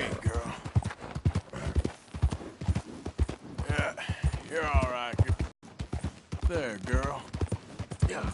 okay, girl. Yeah, you're all right. There, girl. Yeah.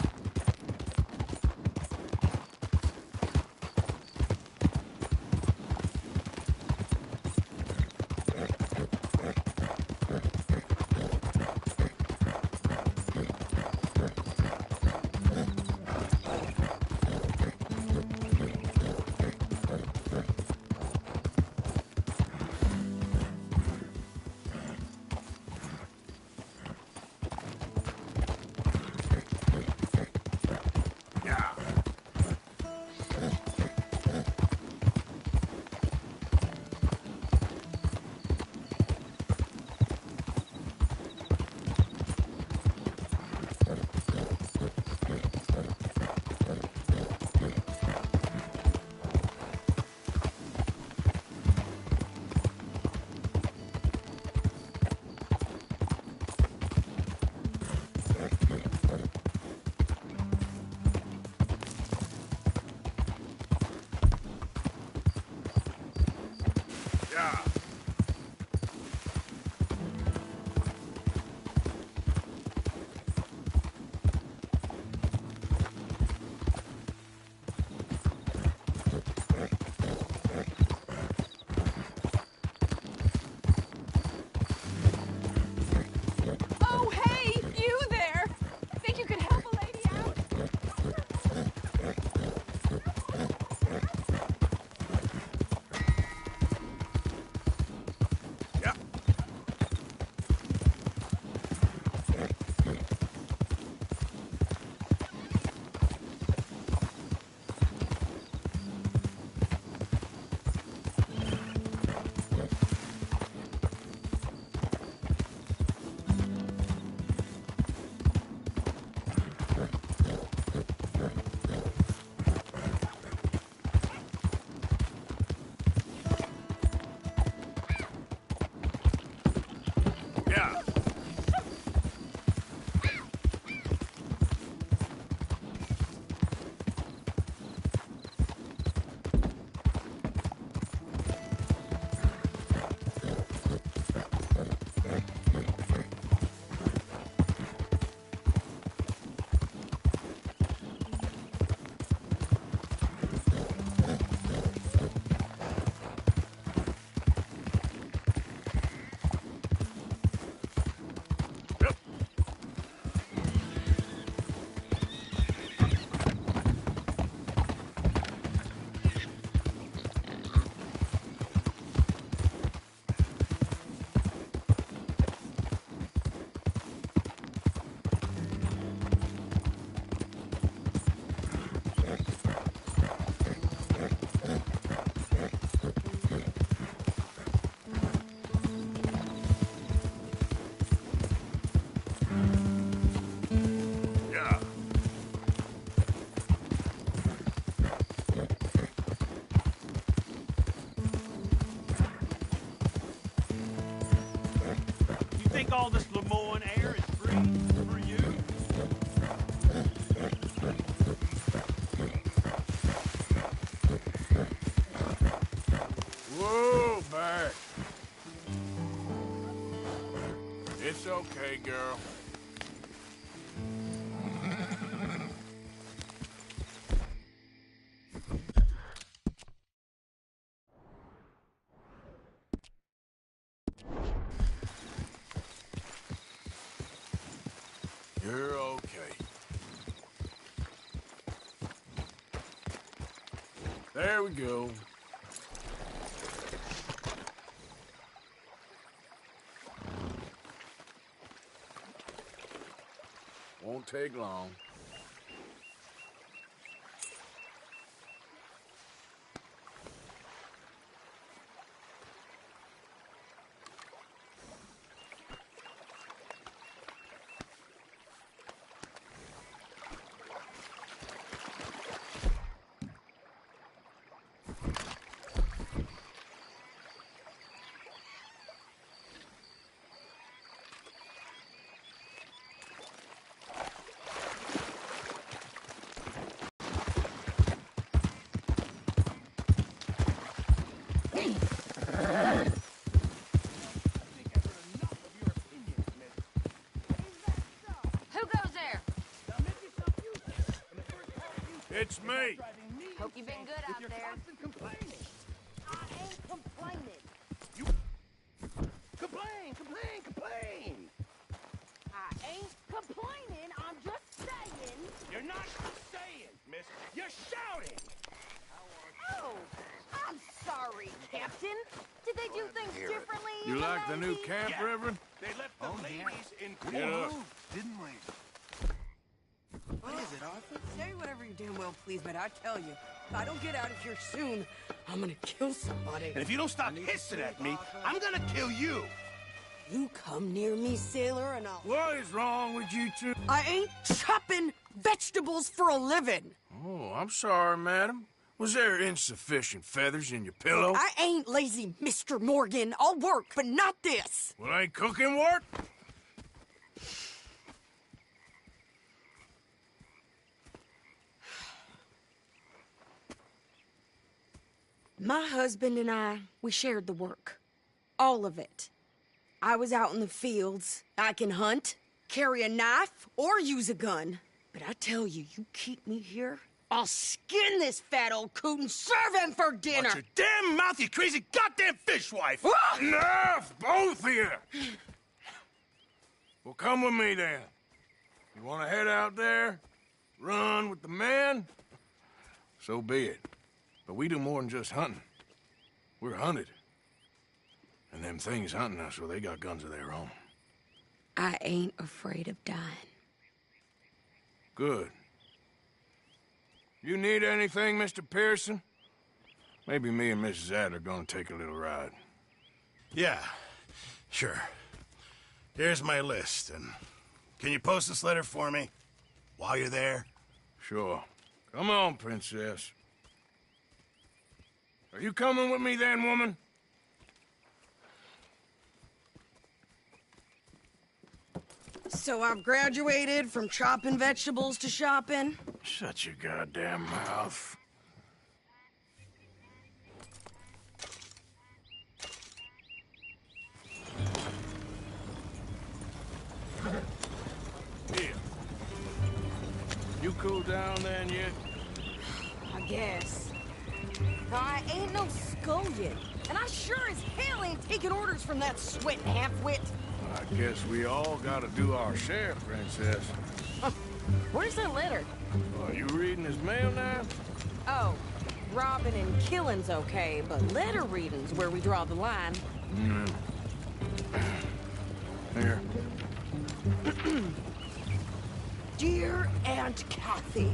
Oh, hey, you there! Think you could help a lady out? Yeah. Yeah. Yep. Yeah. You think all this Lemoyne air is free for you? Whoa, back. It's okay, girl. You're okay. There we go. Won't take long. It's me. Hope you've been good out there. I ain't complaining. Complain! I ain't complaining, I'm just saying. You're not saying, miss. You're shouting. Oh, I'm sorry, Captain. Did they do things differently? You in like the new 90s? camp, Yeah. Reverend? They left the ladies in Get up. Didn't we? What is it, Arthur? Say whatever you damn well please, but I tell you, if I don't get out of here soon, I'm gonna kill somebody. And if you don't stop hissing at me, I'm gonna kill you. You come near me, sailor, and I'll... What is wrong with you two? I ain't chopping vegetables for a living. Oh, I'm sorry, madam. Was there insufficient feathers in your pillow? I ain't lazy, Mr. Morgan. I'll work, but not this. Well, ain't cooking work? My husband and I, we shared the work. All of it. I was out in the fields. I can hunt, carry a knife, or use a gun. But I tell you, you keep me here, I'll skin this fat old coot and serve him for dinner. Watch your damn mouth, you crazy goddamn fishwife! Enough, both of you! Well, come with me, then. You want to head out there? Run with the men? So be it. But we do more than just hunting. We're hunted. And them things hunting us, well, they got guns of their own. I ain't afraid of dying. Good. You need anything, Mr. Pearson? Maybe me and Mrs. Adler are gonna take a little ride. Yeah, sure. Here's my list, and can you post this letter for me while you're there? Sure. Come on, Princess. Are you coming with me then, woman? So I've graduated from chopping vegetables to shopping. Shut your goddamn mouth. Here. You cool down then yet? I guess. I ain't no scullion, and I sure as hell ain't taking orders from that sweat half-wit. I guess we all gotta do our share, Princess. Where's the letter? Are you reading his mail now? Oh, robbing and killing's okay, but letter reading's where we draw the line. Here. Dear Aunt Kathy,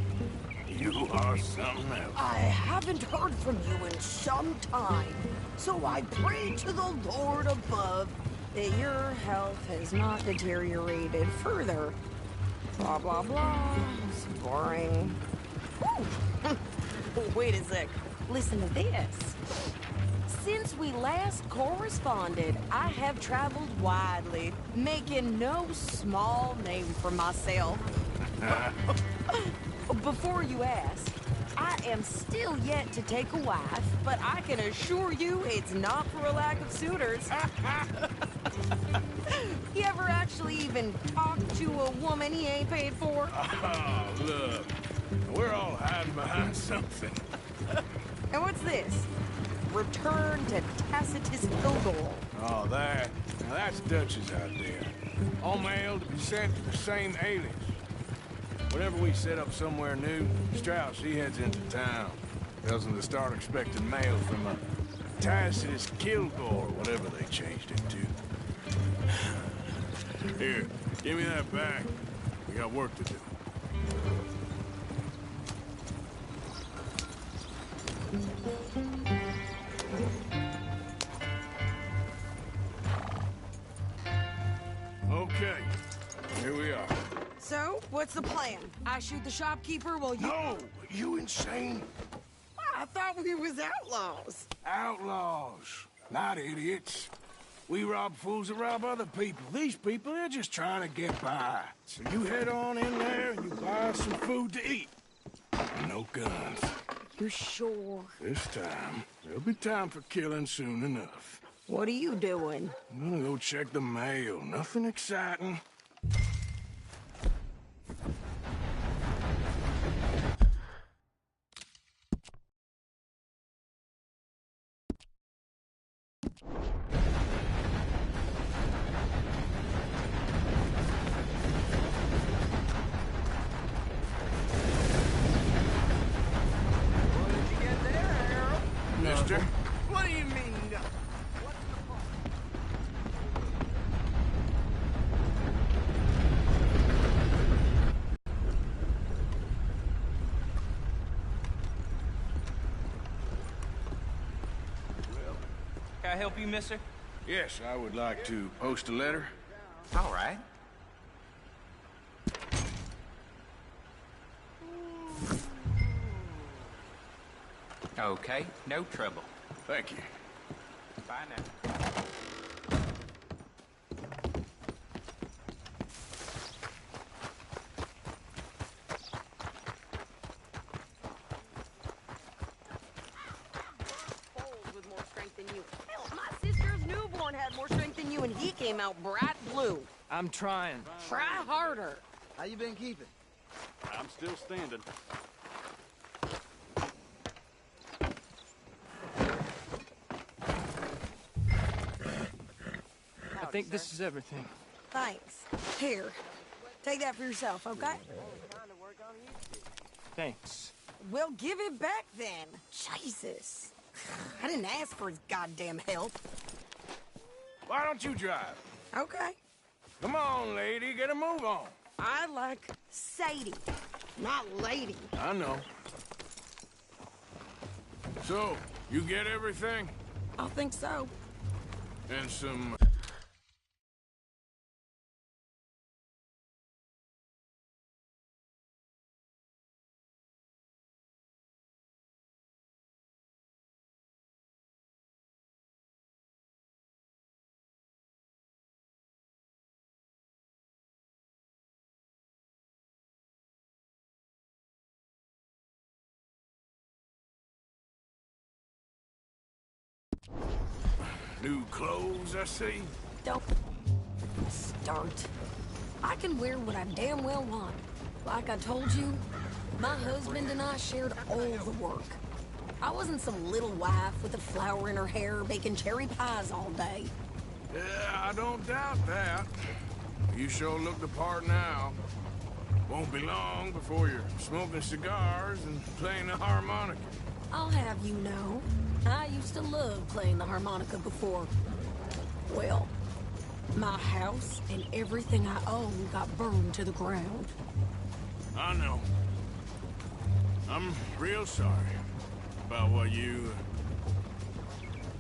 You are something else. I haven't heard from you in some time, so I pray to the Lord above that your health has not deteriorated further. Blah, blah, blah. It's boring. Ooh. Wait a sec. Listen to this. Since we last corresponded, I have traveled widely, making no small name for myself. Before you ask, I am still yet to take a wife, but I can assure you it's not for a lack of suitors. You ever actually even talk to a woman he ain't paid for? Oh, look. We're all hiding behind something. And what's this? Return to Tacitus Kilgore. Oh, that. Now, that's Dutch's idea. All mail to be sent to the same alias. Whenever we set up somewhere new, Strauss, he heads into town. Tells them to start expecting mail from a Tacitus Kilgore, whatever they changed it to. Here, give me that back. We got work to do. Okay, here we are. So, what's the plan? I shoot the shopkeeper while you... No! You insane? I thought we was outlaws. Outlaws, not idiots. We rob fools that rob other people. These people, they're just trying to get by. So you head on in there and you buy us some food to eat. No guns. You sure? This time, there'll be time for killing soon enough. What are you doing? I'm gonna go check the mail. Nothing exciting. I help you, mister? Yes, I would like to post a letter. All right. Okay, no trouble. Thank you. Bye now. With more strength than you. Hell, my sister's newborn had more strength than you, and he came out bright blue. I'm trying. Try harder. How you been keeping? I'm still standing. I think this is everything. Thanks. Here, take that for yourself, okay? Thanks. Well, give it back then. Jesus. I didn't ask for his goddamn help. Why don't you drive? Okay. Come on, lady, get a move on. I like Sadie, not lady. I know. So, you get everything? I think so. And some... new clothes, I see. Don't start. I can wear what I damn well want. Like I told you, my husband and I shared all the work. I wasn't some little wife with a flower in her hair baking cherry pies all day. Yeah, I don't doubt that. You sure look the part now. Won't be long before you're smoking cigars and playing the harmonica. I'll have you know, I used to love playing the harmonica before. Well, my house and everything I own got burned to the ground. I know. I'm real sorry about what you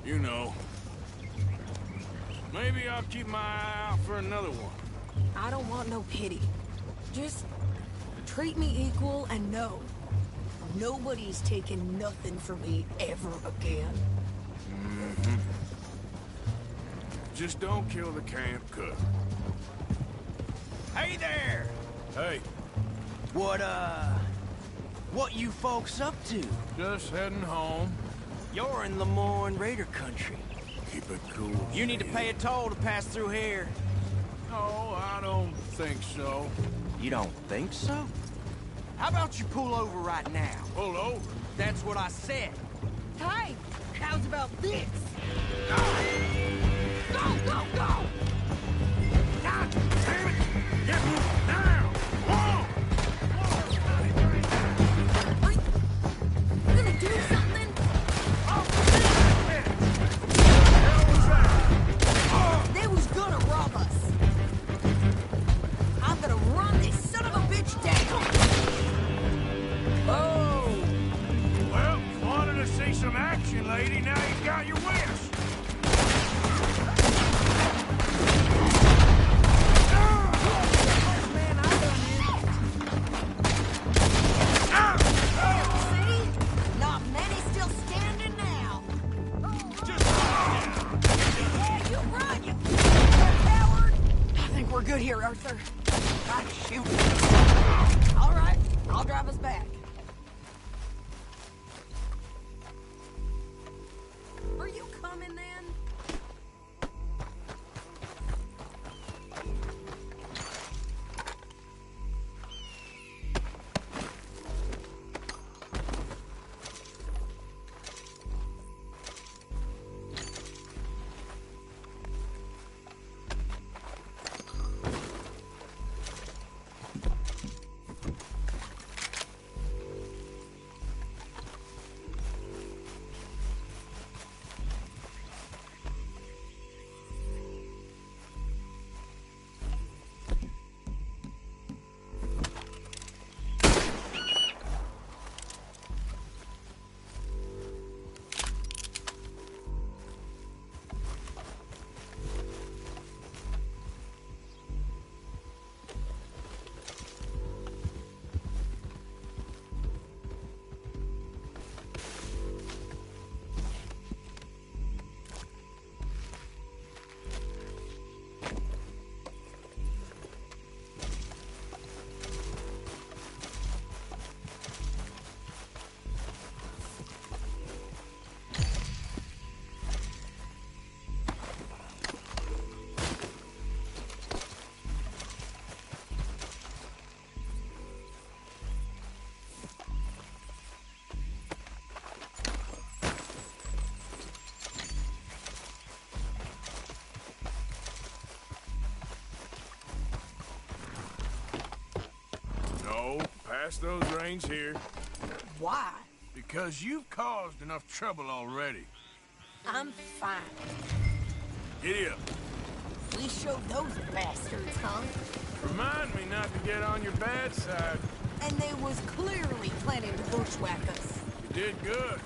know. Maybe I'll keep my eye out for another one. I don't want no pity. Just treat me equal and know nobody's taking nothing from me ever again. Mm-hmm. Just don't kill the camp cook. Hey there! Hey, What you folks up to? just heading home. You're in Lemoyne Raider country. Keep it cool. You need to pay a toll to pass through here. No, I don't think so. You don't think so? How about you pull over right now? Pull over. That's what I said. Hey, how's about this? Go, go, go! God damn it! Get now! Whoa! You gonna do something? They was gonna rob us. I'm gonna run this son of a bitch down. Oh, Well, wanted to see some action, lady. Now you got your wish. man, I done it. See? Not many still standing now. Yeah, you run, you coward. I think we're good here, Arthur. God, shoot. All right, I'll drive us back. Are you coming then? No, pass those reins here. Why? Because you've caused enough trouble already. I'm fine. Giddy up. We showed those bastards, huh? Remind me not to get on your bad side. And they was clearly planning to bushwhack us. You did good.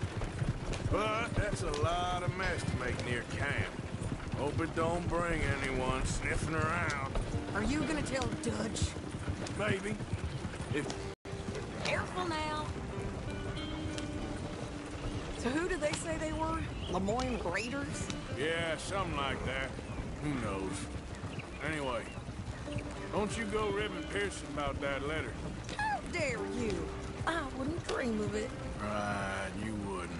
But that's a lot of mess to make near camp. Hope it don't bring anyone sniffing around. Are you gonna tell Dutch? Maybe. If... Careful now. So who did they say they were? Lemoyne Raiders? Yeah, something like that. Who knows? Anyway, don't you go ribbing Pearson about that letter. How dare you? I wouldn't dream of it. Right, you wouldn't.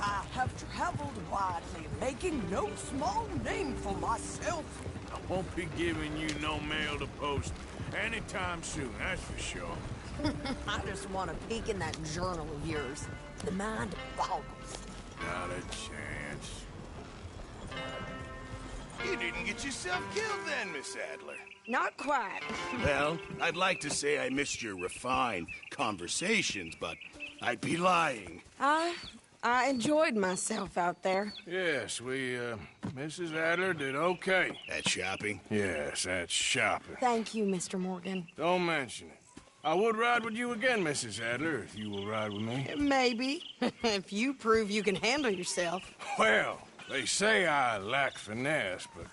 I have traveled widely, making no small name for myself. I won't be giving you no mail to post anytime soon, that's for sure. I just want to peek in that journal of yours. The mind boggles. Not a chance. You didn't get yourself killed then, Miss Adler. Not quite. Well, I'd like to say I missed your refined conversations, but I'd be lying. I enjoyed myself out there. Yes, Mrs. Adler did okay. At shopping? Yes, that's shopping. Thank you, Mr. Morgan. Don't mention it. I would ride with you again, Mrs. Adler, if you will ride with me. Maybe. If you prove you can handle yourself. Well, they say I lack finesse, but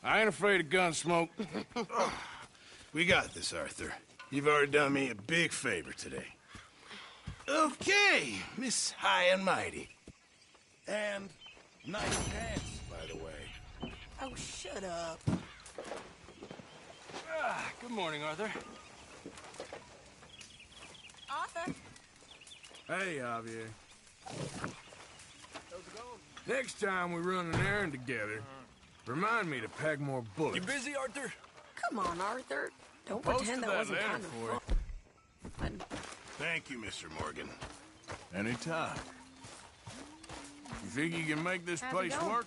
I ain't afraid of gun smoke. We got this, Arthur. You've already done me a big favor today. Okay, Miss High and Mighty. And nice pants, by the way. Oh, shut up. Good morning, Arthur. Arthur? Hey, Javier. Next time we run an errand together, remind me to pack more bullets. You busy, Arthur? Come on, Arthur. Don't Posted pretend that that wasn't letter kind of for you. fun. Thank you, Mr. Morgan. Anytime. You think you can make this How's it place going? work?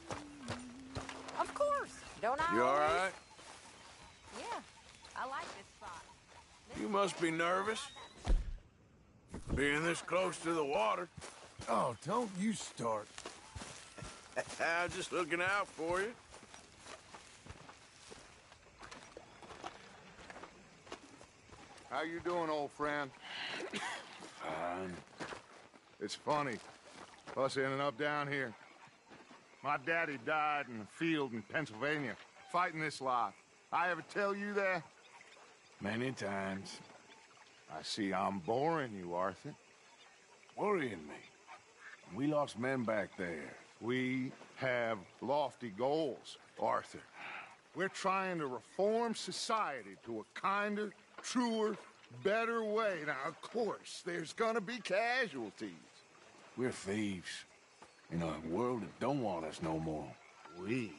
Of course. Don't I You all always? right? Yeah. I like this spot. You must be nervous. Being this close to the water. Oh, don't you start. I'm just looking out for you. How you doing, old friend? Fine. It's funny, us ending up down here. My daddy died in the field in Pennsylvania, fighting this life. I ever tell you that? Many times. I see I'm boring you, Arthur. Worrying me. We lost men back there. We have lofty goals, Arthur. We're trying to reform society to a kinder, truer, better way. Now, of course, there's gonna be casualties. We're thieves. In a world that don't want us no more. We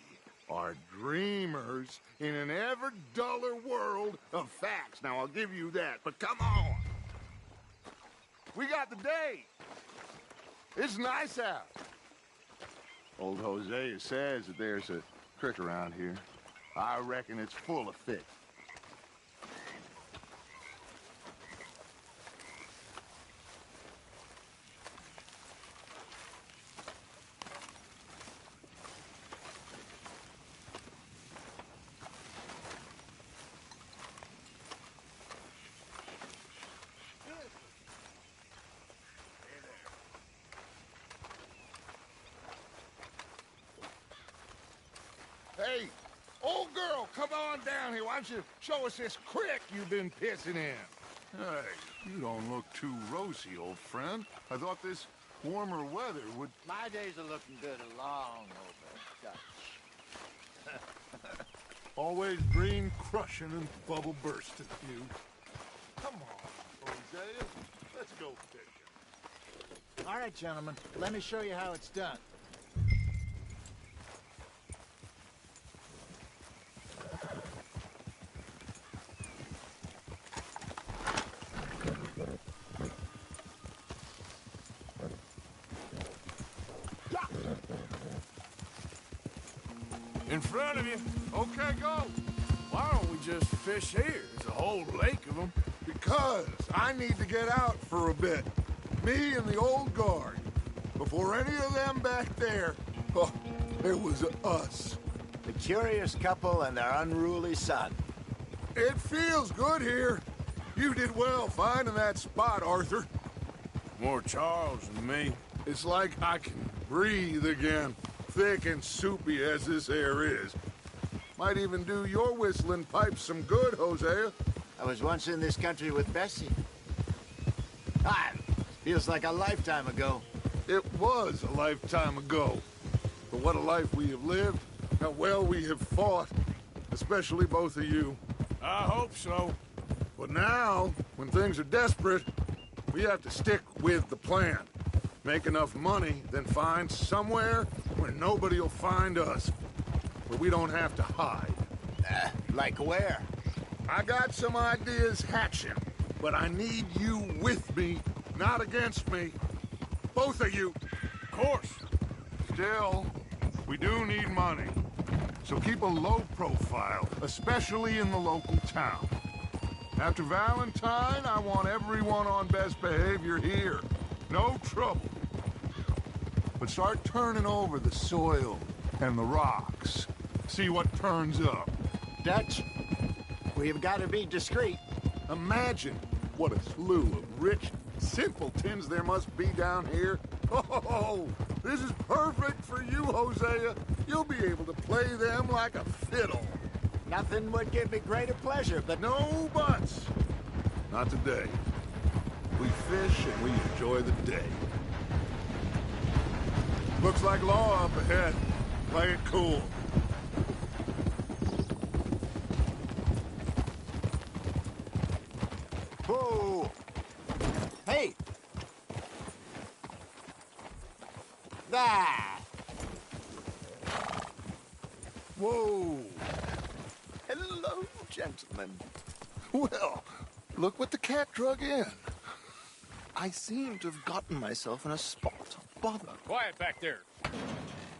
are dreamers in an ever duller world of facts. Now, I'll give you that, but come on. We got the day. It's nice out. Old Hosea says that there's a creek around here. I reckon it's full of fish. Hey, old girl, come on down here. Why don't you show us this creek you've been pissing in? Hey, you don't look too rosy, old friend. I thought this warmer weather would... My days are looking good along over Dutch. Always green crushing and bubble bursting, you. Come on, Hosea. Let's go fishing. All right, gentlemen, let me show you how it's done. In front of you. Okay, go. Why don't we just fish here? There's a whole lake of them. Be Because I need to get out for a bit. Me and the old guard. Before any of them back there, oh, it was us. The curious couple and their unruly son. It feels good here. You did well finding that spot, Arthur. More Charles than me. It's like I can breathe again, thick and soupy as this air is. Might even do your whistling pipes some good, Hosea. I was once in this country with Bessie. Ah, feels like a lifetime ago. It was a lifetime ago. But what a life we have lived, how well we have fought, especially both of you. I hope so. But now, when things are desperate, we have to stick with the plan. Make enough money, then find somewhere where nobody will find us. Where we don't have to hide. Like where? I got some ideas hatching, but I need you with me, not against me. Both of you. Of course. Still, we do need money. So keep a low profile, especially in the local town. After Valentine, I want everyone on best behavior here. No trouble. But start turning over the soil and the rocks. See what turns up. Dutch, we've got to be discreet. Imagine what a slew of rich simpletons there must be down here. Oh, this is perfect for you, Hosea. You'll be able to play them like a fiddle. Nothing would give me greater pleasure, but No buts. Not today. We fish and we enjoy the day. Looks like law up ahead. Play it cool. Whoa! Hey! That! Whoa. Hello, gentlemen. Well, look what the cat drug in. I seem to have gotten myself in a spot of bother. Quiet back there.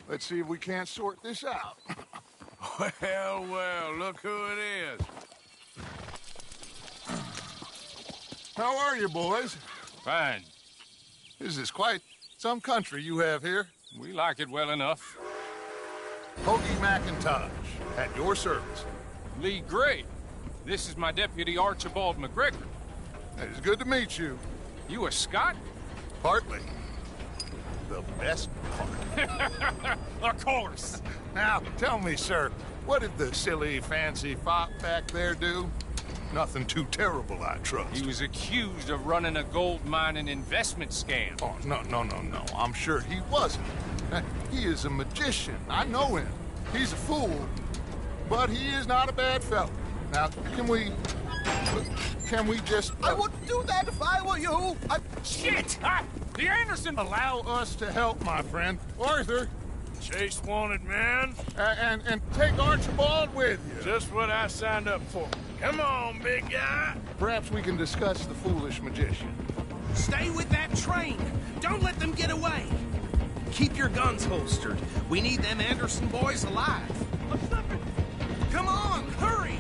Let's see if we can't sort this out. Well, well, look who it is. How are you, boys? Fine. This is quite some country you have here. We like it well enough. Hoagie McIntosh, at your service. Lee Gray. This is my deputy Archibald McGregor. It is good to meet you. You a Scot? Partly. The best part. Of course. Now, tell me, sir, what did the silly, fancy fop back there do? Nothing too terrible, I trust. He was accused of running a gold mining investment scam. Oh, no. I'm sure he wasn't. He is a magician. I know him. He's a fool. But he is not a bad fellow. Now, can we just... I wouldn't do that if I were you. Shit! The Anderson... Allow us to help, my friend. Arthur. Chase wanted man. And take Archibald with you. Just what I signed up for. Come on, big guy. Perhaps we can discuss the foolish magician. Stay with that train. Don't let them get away. Keep your guns holstered. We need them Anderson boys alive. Come on, hurry.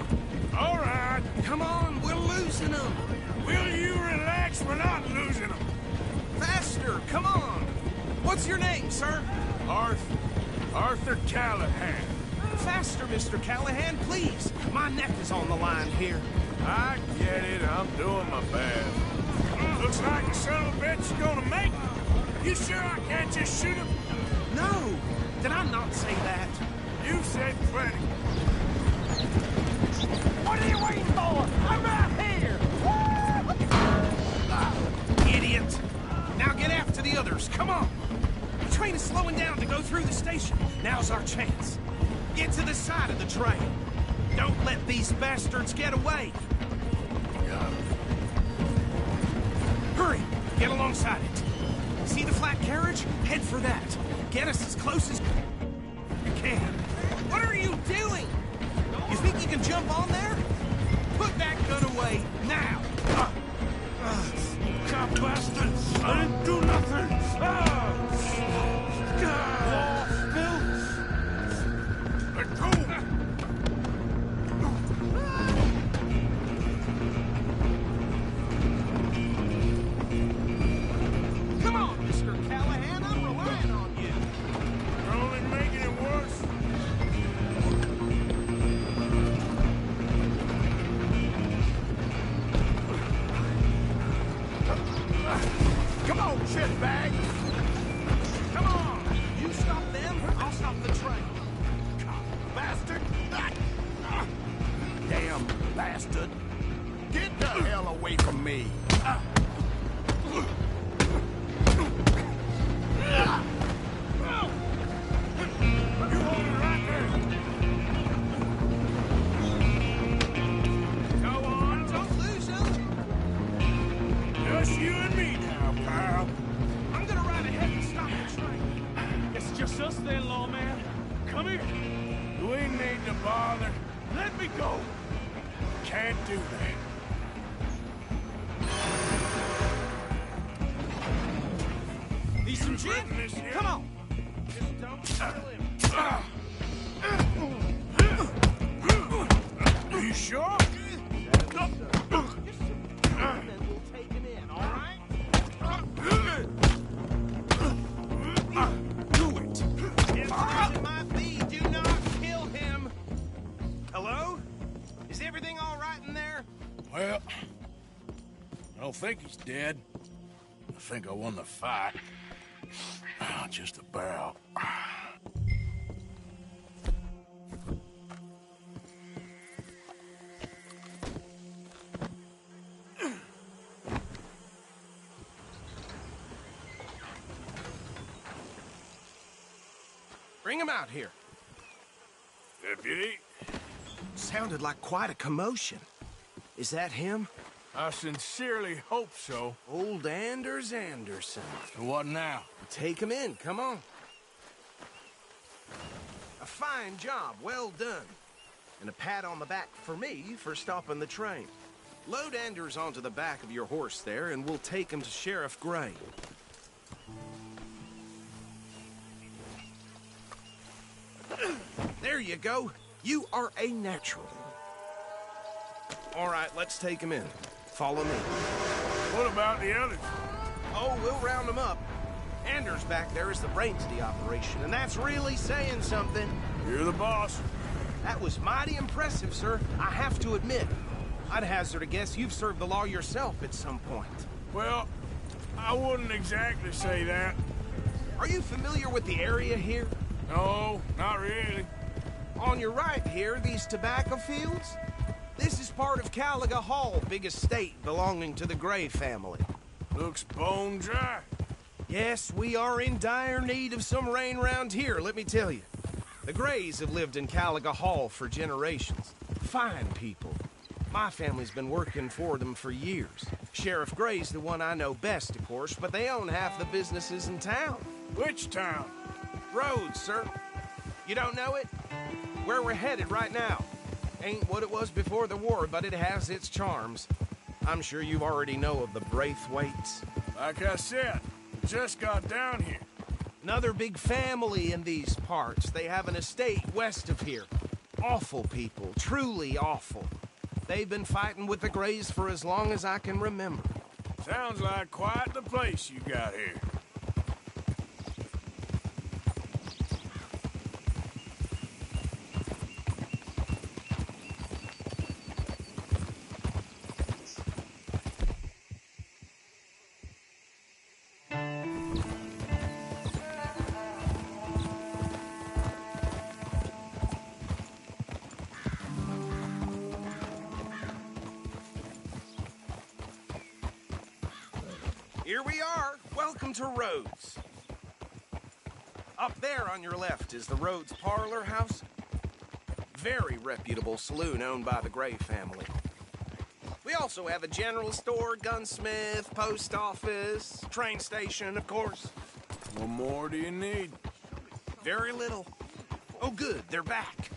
All right. Come on, we're losing them. Will you relax? We're not losing them. Faster, come on. What's your name, sir? Arthur Callahan. Faster, Mr. Callahan, please. My neck is on the line here. I get it. I'm doing my best. Looks like the son of a bitch is gonna make it. You sure I can't just shoot him? No. Did I not say that? You said plenty. What are you waiting for? I'm right here! Idiot! Now get after the others, come on! The train is slowing down to go through the station. Now's our chance. Get to the side of the train. Don't let these bastards get away. Hurry! Get alongside it. See the flat carriage? Head for that. Get us as close as you can. What are you doing? You think you can jump on there? Put that gun away, now! Cop bastards! I didn't do nothing! Let go! shitbag! Come on! You stop them, I'll stop the train. Bastard! Damn bastard! Get the hell away from me! Just you and me now, pal. I'm gonna ride ahead and stop the train. It's just us then, lawman. Come here. We need to bother. Let me go. Can't do that. Need some gin? Come on. Just don't kill him. You sure? Hello? Is everything all right in there? Well, I don't think he's dead. I think I won the fight. Just about. Bring him out here. Deputy? Sounded like quite a commotion. Is that him? I sincerely hope so. Old Anders Anderson. So what now? Take him in, come on. A fine job, well done. And a pat on the back for me for stopping the train. Load Anders onto the back of your horse there, and we'll take him to Sheriff Gray. There you go. You are a natural. All right, let's take him in. Follow me. What about the others? Oh, we'll round them up. Anders back there is the brains of the operation, and that's really saying something. You're the boss. That was mighty impressive, sir. I have to admit. I'd hazard a guess you've served the law yourself at some point. Well, I wouldn't exactly say that. Are you familiar with the area here? No, not really. On your right here, these tobacco fields? This is part of Caliga Hall, big estate belonging to the Gray family. Looks bone dry. Yes, we are in dire need of some rain round here, let me tell you. The Grays have lived in Caliga Hall for generations. Fine people. My family's been working for them for years. Sheriff Gray's the one I know best, of course, but they own half the businesses in town. Which town? Rhodes, sir. You don't know it? Where we're headed right now. Ain't what it was before the war, but it has its charms. I'm sure you already know of the Braithwaites. Like I said, just got down here. Another big family in these parts. They have an estate west of here. Awful people, truly awful. They've been fighting with the Grays for as long as I can remember. Sounds like quite the place you got here. Here we are. Welcome to Rhodes. Up there on your left is the Rhodes Parlor House. Very reputable saloon owned by the Gray family. We also have a general store, gunsmith, post office, train station, of course. What more do you need? Very little. Oh, good, they're back.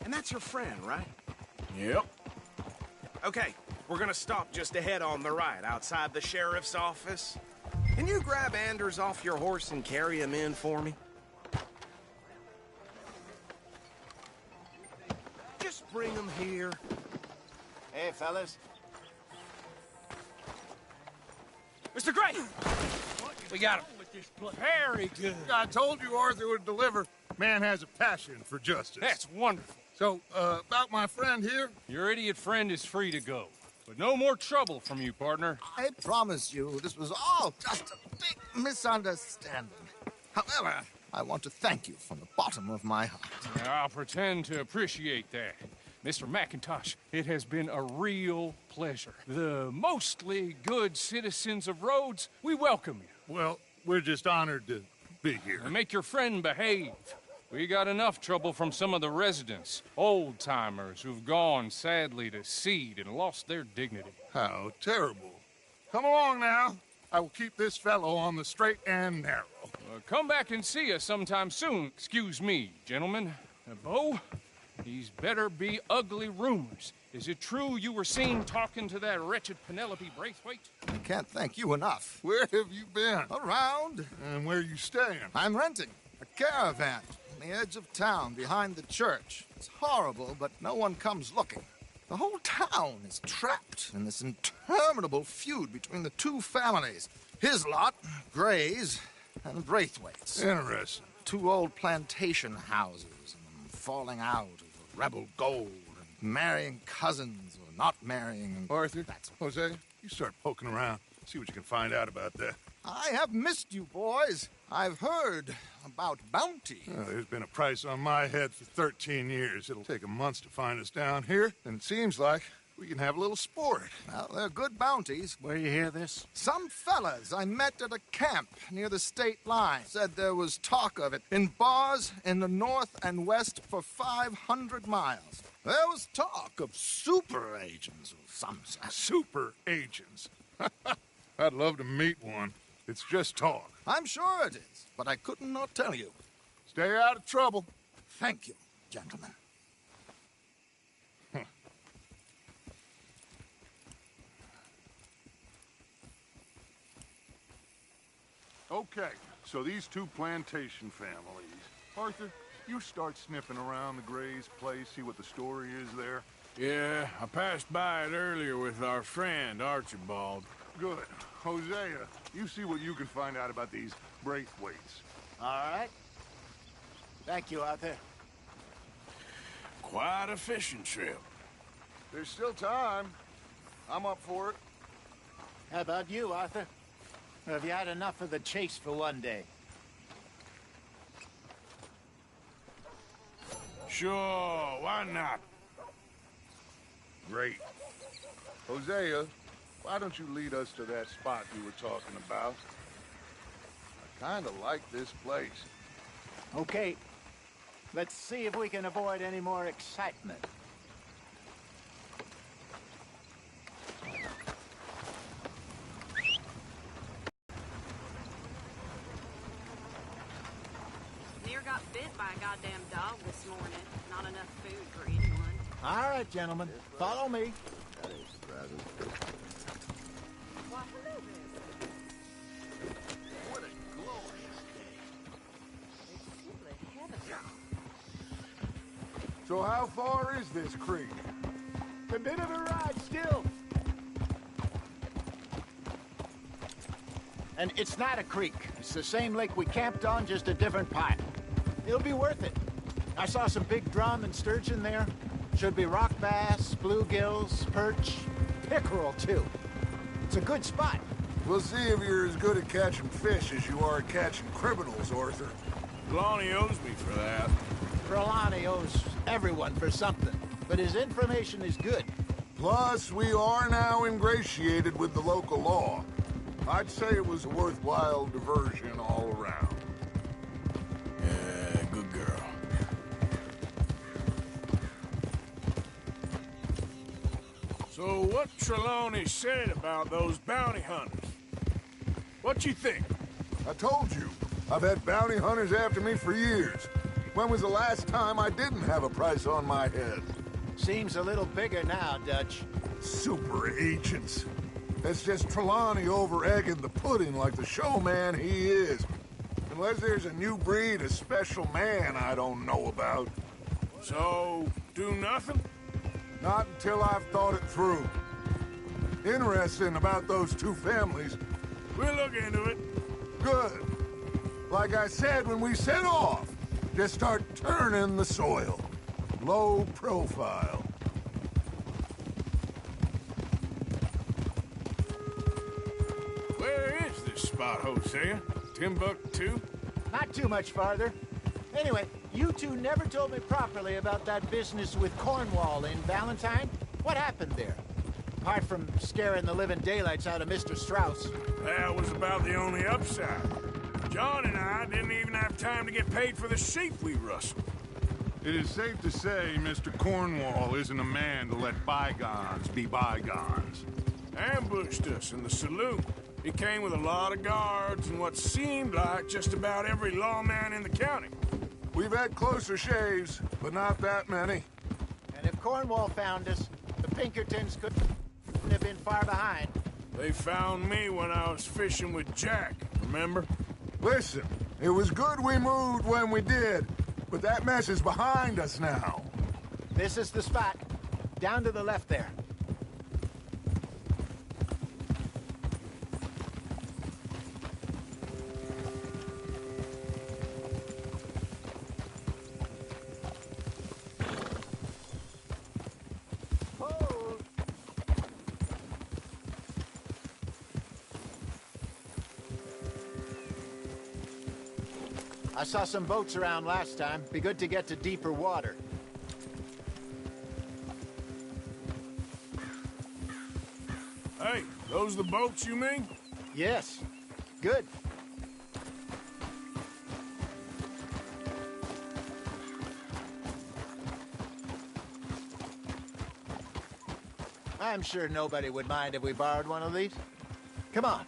And that's your friend, right? Yep. Okay, we're gonna stop just ahead on the right, outside the sheriff's office. Can you grab Anders off your horse and carry him in for me? Just bring him here. Hey, fellas. Mr. Gray! We got him. Very good. I told you Arthur would deliver. Man has a passion for justice. That's wonderful. So, about my friend here? Your idiot friend is free to go, but no more trouble from you, partner. I promise you, this was all just a big misunderstanding. However, I want to thank you from the bottom of my heart. I'll pretend to appreciate that. Mr. McIntosh, it has been a real pleasure. The mostly good citizens of Rhodes, we welcome you. Well, we're just honored to be here. And make your friend behave. We got enough trouble from some of the residents, old-timers who've gone, sadly, to seed and lost their dignity. How terrible. Come along now. I will keep this fellow on the straight and narrow. Come back and see us sometime soon. Excuse me, gentlemen. Bo, these better be ugly rumors. Is it true you were seen talking to that wretched Penelope Braithwaite? I can't thank you enough. Where have you been? Around. And where are you staying? I'm renting a caravan on the edge of town behind the church. It's horrible, but no one comes looking. The whole town is trapped in this interminable feud between the two families. His lot, Gray's, and Braithwaite's. Interesting. Two old plantation houses, and falling out over rebel gold, and marrying cousins or not marrying. And Arthur, Jose, you start poking around. See what you can find out about that. I have missed you, boys. I've heard about bounty. There's been a price on my head for 13 years. It'll take a month to find us down here, and it seems like we can have a little sport. Well, they're good bounties. Where you hear this? Some fellas I met at a camp near the state line said there was talk of it in bars in the north and west for 500 miles. There was talk of super agents of some sort. Super agents? I'd love to meet one. It's just talk. I'm sure it is, but I couldn't not tell you. Stay out of trouble. Thank you, gentlemen. Okay, so these two plantation families. Arthur, you start sniffing around the Gray's place, see what the story is there. Yeah, I passed by it earlier with our friend, Archibald. Good. Hosea, you see what you can find out about these Braithwaites. All right. Thank you, Arthur. Quite a fishing trip. There's still time. I'm up for it. How about you, Arthur? Or have you had enough of the chase for one day? Sure, why not? Great. Hosea, why don't you lead us to that spot you were talking about? I kind of like this place. Okay. Let's see if we can avoid any more excitement. Near got bit by a goddamn dog this morning. Not enough food for anyone. All right, gentlemen. Follow me. Why, hello there. What a glorious day. It's simply heaven. So how far is this creek? A bit of a ride still. And it's not a creek. It's the same lake we camped on, just a different part. It'll be worth it. I saw some big drum and sturgeon there. Should be rock bass, bluegills, perch, pickerel, too. It's a good spot. We'll see if you're as good at catching fish as you are at catching criminals, Arthur. Lonnie owes me for that. Trelawney owes everyone for something, but his information is good. Plus, we are now ingratiated with the local law. I'd say it was a worthwhile diversion all around. Yeah, good girl. So what Trelawney said about those bounty hunters? What you think? I told you, I've had bounty hunters after me for years. When was the last time I didn't have a price on my head? Seems a little bigger now, Dutch. Super agents. That's just Trelawney over-egging the pudding like the showman he is. Unless there's a new breed of special man I don't know about. So, do nothing? Not until I've thought it through. Interesting about those two families. We'll look into it. Good. Like I said when we set off, just start turning the soil. Low profile. spot, Hosea? Timbuktu? Not too much farther. Anyway, you two never told me properly about that business with Cornwall in Valentine. What happened there? Apart from scaring the living daylights out of Mr. Strauss. That was about the only upside. John and I didn't even have time to get paid for the sheep we rustled. It is safe to say Mr. Cornwall isn't a man to let bygones be bygones. Ambushed us in the saloon. He came with a lot of guards and what seemed like just about every lawman in the county. We've had closer shaves, but not that many. And if Cornwall found us, the Pinkertons couldn't have been far behind. They found me when I was fishing with Jack, remember? Listen, it was good we moved when we did, but that mess is behind us now. This is the spot. Down to the left there. I saw some boats around last time. Be good to get to deeper water. Hey, those the boats you mean? Yes. Good. I'm sure nobody would mind if we borrowed one of these. Come on.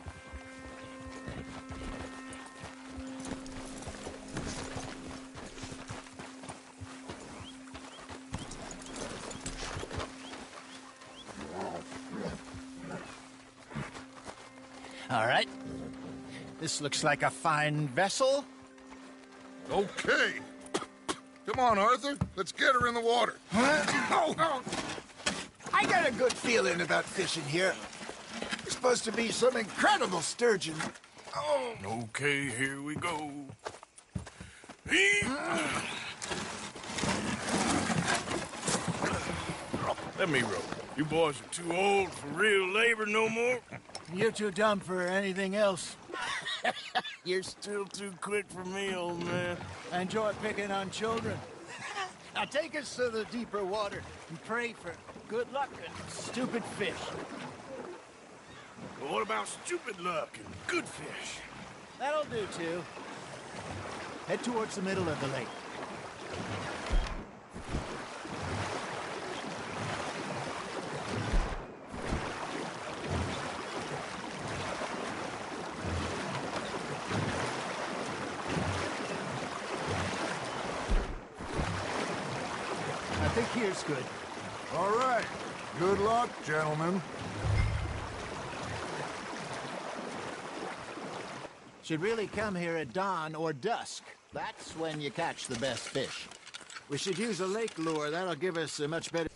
All right. This looks like a fine vessel. Okay. Come on, Arthur. Let's get her in the water. Oh. I got a good feeling about fishing here. It's supposed to be some incredible sturgeon. Oh. Okay, here we go. Let me row. You boys are too old for real labor no more. You're too dumb for anything else. You're still too quick for me, old man. I enjoy picking on children. Now take us to the deeper water and pray for good luck and stupid fish. But what about stupid luck and good fish? That'll do, too. Head towards the middle of the lake. I think here's good. All right. Good luck, gentlemen. Should really come here at dawn or dusk. That's when you catch the best fish. We should use a lake lure. That'll give us a much better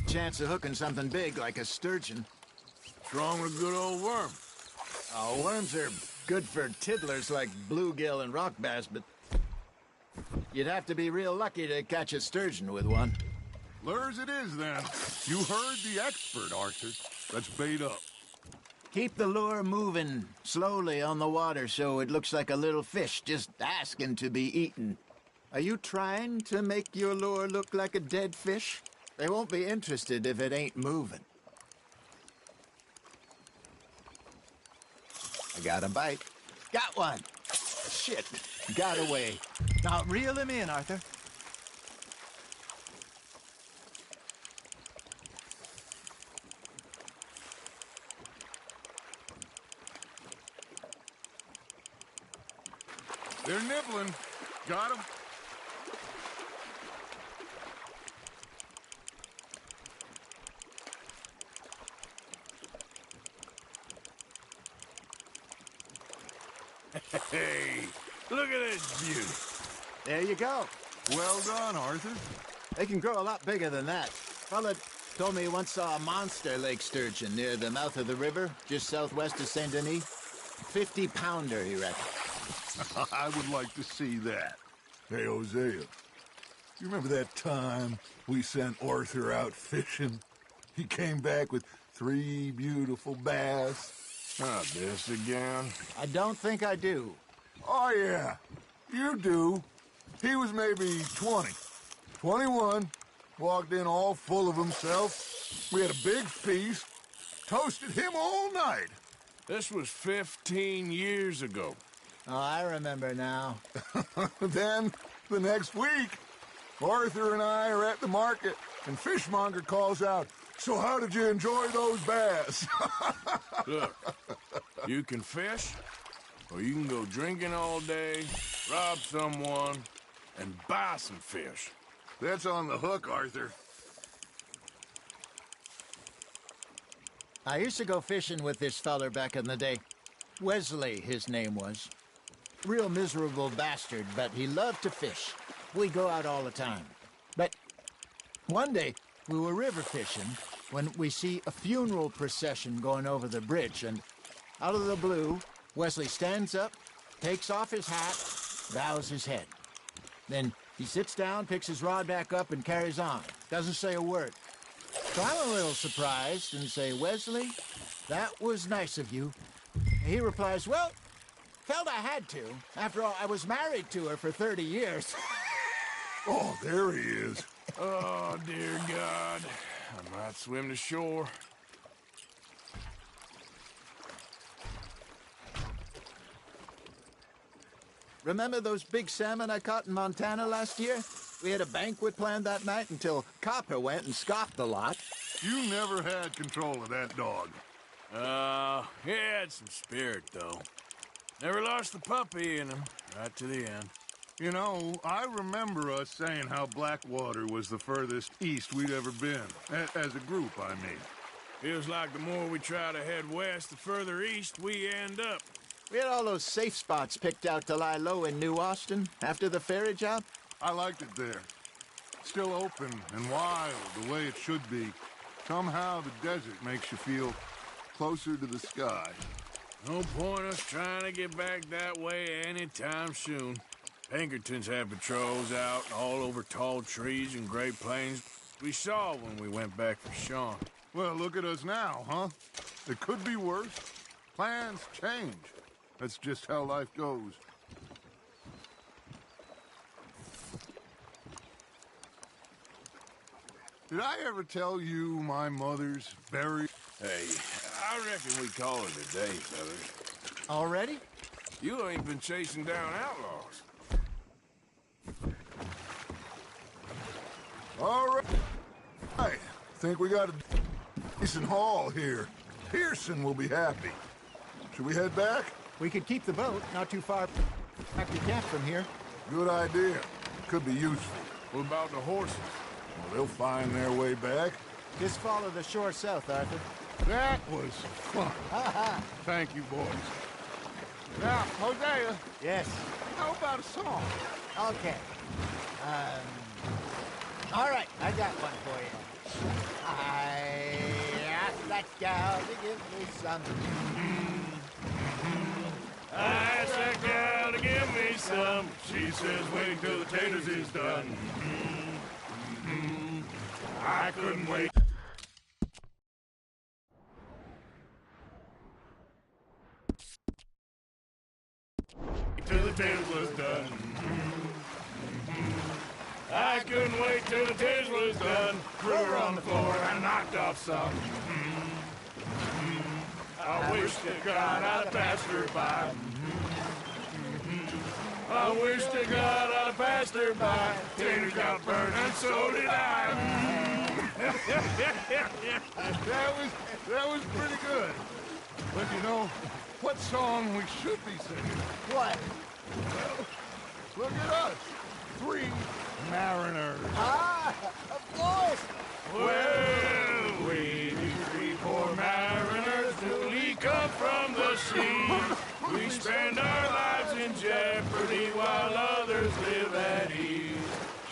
chance of hooking something big like a sturgeon. What's wrong with a good old worm? Oh, worms are good for tiddlers like bluegill and rock bass, but you'd have to be real lucky to catch a sturgeon with one. Lures it is, then. You heard the expert, Arthur. Let's bait up. Keep the lure moving slowly on the water so it looks like a little fish just asking to be eaten. Are you trying to make your lure look like a dead fish? They won't be interested if it ain't moving. I got a bite. Got one. Shit. Got away. Now reel him in, Arthur. They're nibbling. Got 'em. Hey, look at this beauty. There you go. Well done, Arthur. They can grow a lot bigger than that. Fella told me he once saw a monster lake sturgeon near the mouth of the river, just southwest of Saint Denis. 50-pounder, he reckoned. I would like to see that. Hey, Hosea, you remember that time we sent Arthur out fishing? He came back with 3 beautiful bass. Not this again. I don't think I do. Oh, yeah. You do. He was maybe 20. 21. Walked in all full of himself. We had a big feast. Toasted him all night. This was 15 years ago. Oh, I remember now. Then, the next week, Arthur and I are at the market, and Fishmonger calls out, "So how did you enjoy those bass?" Look, you can fish, or you can go drinking all day, rob someone, and buy some fish. That's on the hook, Arthur. I used to go fishing with this feller back in the day. Wesley, his name was. Real miserable bastard, but he loved to fish. We'd go out all the time. But one day, we were river fishing when we see a funeral procession going over the bridge, and out of the blue, Wesley stands up, takes off his hat, bows his head. Then he sits down, picks his rod back up, and carries on. Doesn't say a word. So I'm a little surprised and say, "Wesley, that was nice of you." He replies, "Well, felt I had to. After all, I was married to her for 30 years. Oh, there he is. Oh, dear God. I might swim to shore. Remember those big salmon I caught in Montana last year? We had a banquet planned that night until Copper went and scoffed the lot. You never had control of that dog. He had some spirit, though. Never lost the puppy in him, right to the end. You know, I remember us saying how Blackwater was the furthest east we'd ever been. As a group, I mean. Feels like the more we try to head west, the further east we end up. We had all those safe spots picked out to lie low in New Austin after the ferry job. I liked it there. Still open and wild, the way it should be. Somehow the desert makes you feel closer to the sky. No point us trying to get back that way anytime soon. Pinkertons had patrols out all over tall trees and Great Plains. We saw when we went back for Sean. Well, look at us now, huh? It could be worse. Plans change. That's just how life goes. Did I ever tell you my mother's buried? Hey, I reckon we call it a day, fellas. Already? You ain't been chasing down outlaws. All right. I think we got a decent haul here. Pearson will be happy. Should we head back? We could keep the boat not too far back to camp from here. Good idea. Could be useful. What about the horses? Well, they'll find their way back. Just follow the shore south, Arthur. That was fun. Thank you, boys. Now, Hosea. Yes. How about a song? Okay. All right, I got one for you. I asked that gal to give me some. I asked that gal to give me some. She says wait till the taters is done. I couldn't wait. Till the taters was done. I couldn't wait till the taters was done. Threw her on the floor and knocked off some. I wish to God I'd have passed her by. I wish to God I'd have passed her by. Taters got burned and so did I. That was pretty good. But you know, what song we should be singing? What? Well, look at us. 3 mariners. Ah, of course. Well, we 3 poor mariners newly come from the sea. We spend our lives in jeopardy while others live at ease.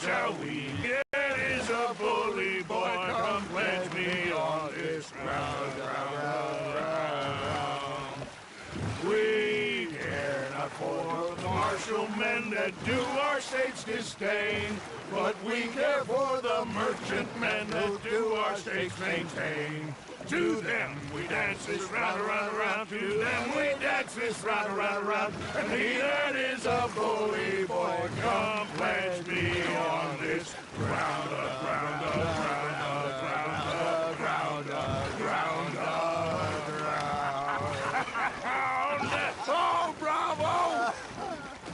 Shall we get is a bully boy, come pledge me on this ground. We care not for the martial men that do our state's disdain, but we care for the merchant men that do our state's maintain. To them we dance this round, around, around. To them we dance this round, around, around. And he that is a bully boy, come pledge me on this ground up, ground up, ground up, ground up, ground up, ground up. Oh, bravo!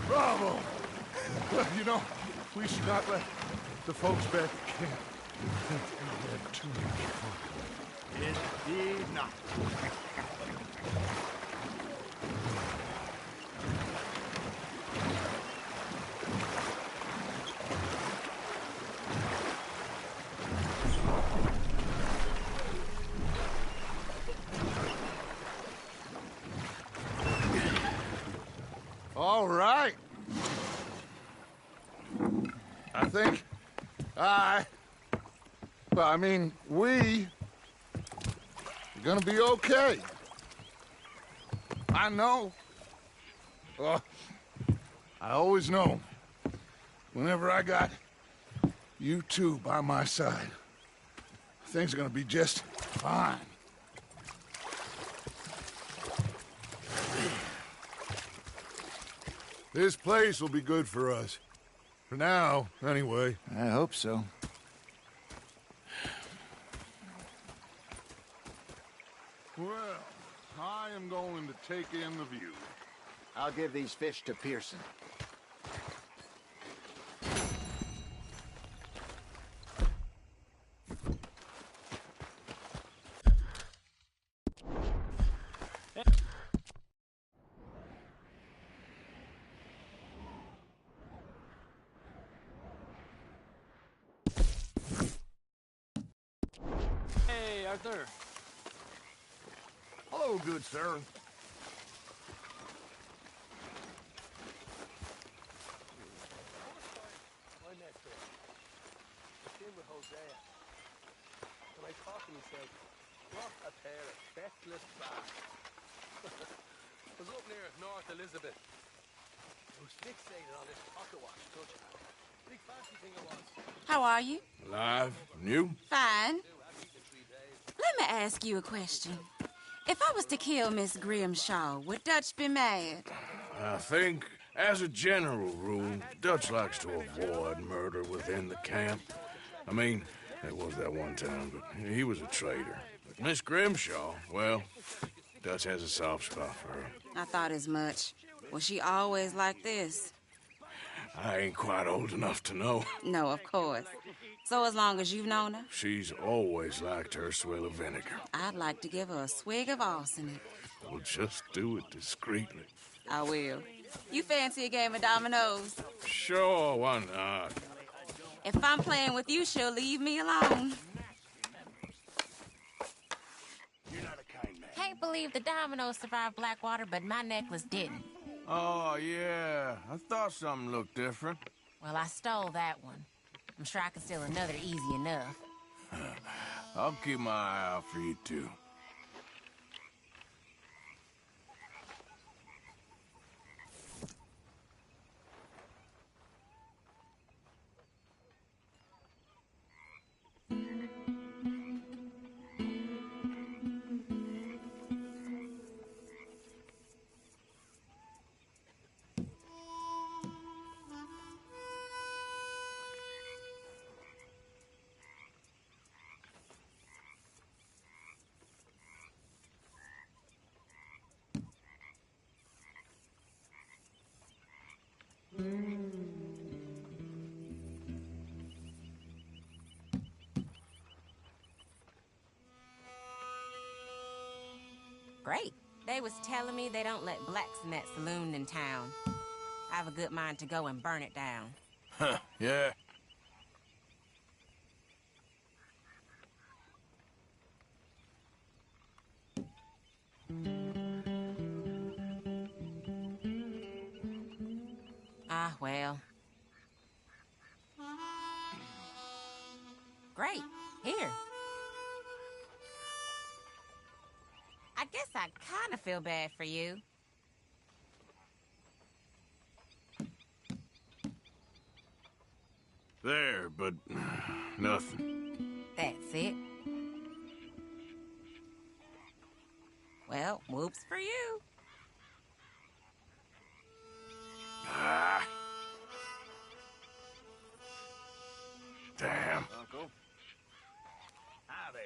Bravo! Well, you know, we should not let the folks back at camp think we had too much fun. Indeed not. All right. I think we are gonna be okay. I know. I always know. Whenever I got you two by my side, things are gonna be just fine. This place will be good for us. For now, anyway. I hope so. Well, I am going to take in the view. I'll give these fish to Pearson. Hey, Arthur. Hello, good sir. When I talked to him, he said, what a pair of feckless bastards. I was up near North Elizabeth. I was fixated on this pocket watch Dutch had. Big fancy thing it was. How are you? Alive. And you? Fine. Let me ask you a question. If I was to kill Miss Grimshaw, would Dutch be mad? I think, as a general rule, Dutch likes to avoid murder within the camp. I mean, there was that one time, but he was a traitor. But Miss Grimshaw, well, Dutch has a soft spot for her. I thought as much. Was she always like this? I ain't quite old enough to know. No, of course. So as long as you've known her? She's always liked her swill of vinegar. I'd like to give her a swig of arsenic. We'll just do it discreetly. I will. You fancy a game of dominoes? Sure, why not? If I'm playing with you, she'll leave me alone. You're not a kind man. Can't believe the dominoes survived Blackwater, but my necklace didn't. Oh, yeah. I thought something looked different. Well, I stole that one. I'm sure I can steal another easy enough. I'll keep my eye out for you, too. Great. They was telling me they don't let blacks in that saloon in town. I have a good mind to go and burn it down. Huh, yeah. Ah, well. Great. Here. I guess I kind of feel bad for you. There, but nothing. That's it. Well, whoops for you. Ah. Damn. Uncle. Hi there.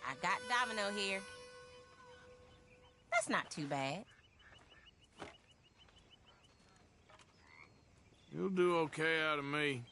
I got Domino here. That's not too bad. You'll do okay out of me.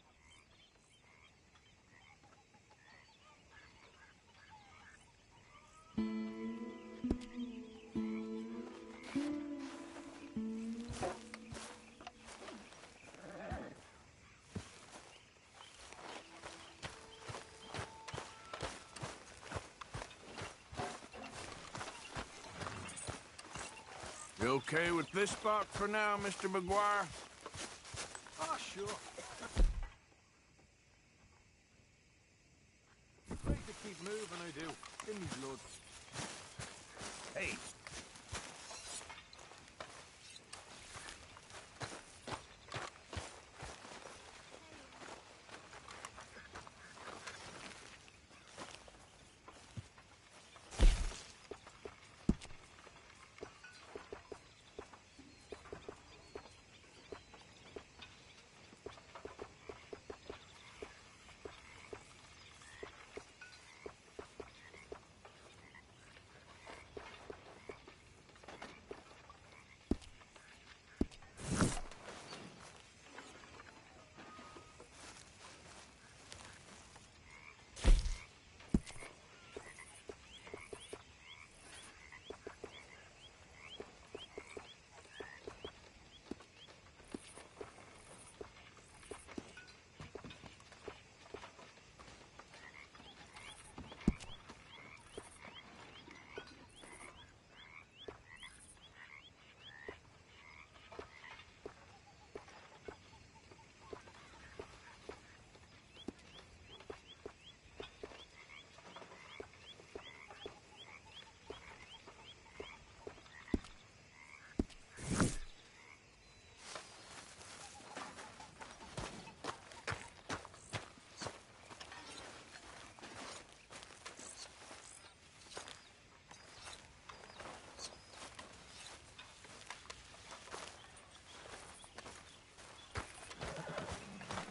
You okay with this spot for now, Mr. McGuire? Oh, sure. Afraid to keep moving, I do. Give me blood. Hey.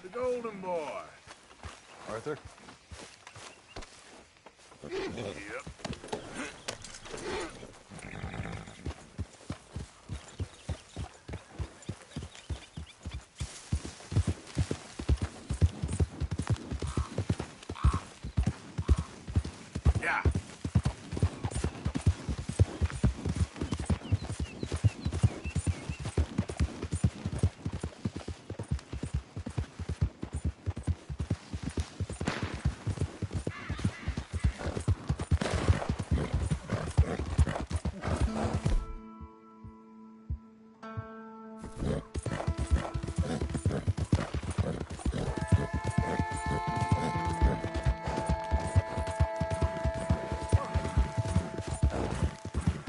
The Golden Boy. Arthur? Yep. Yeah.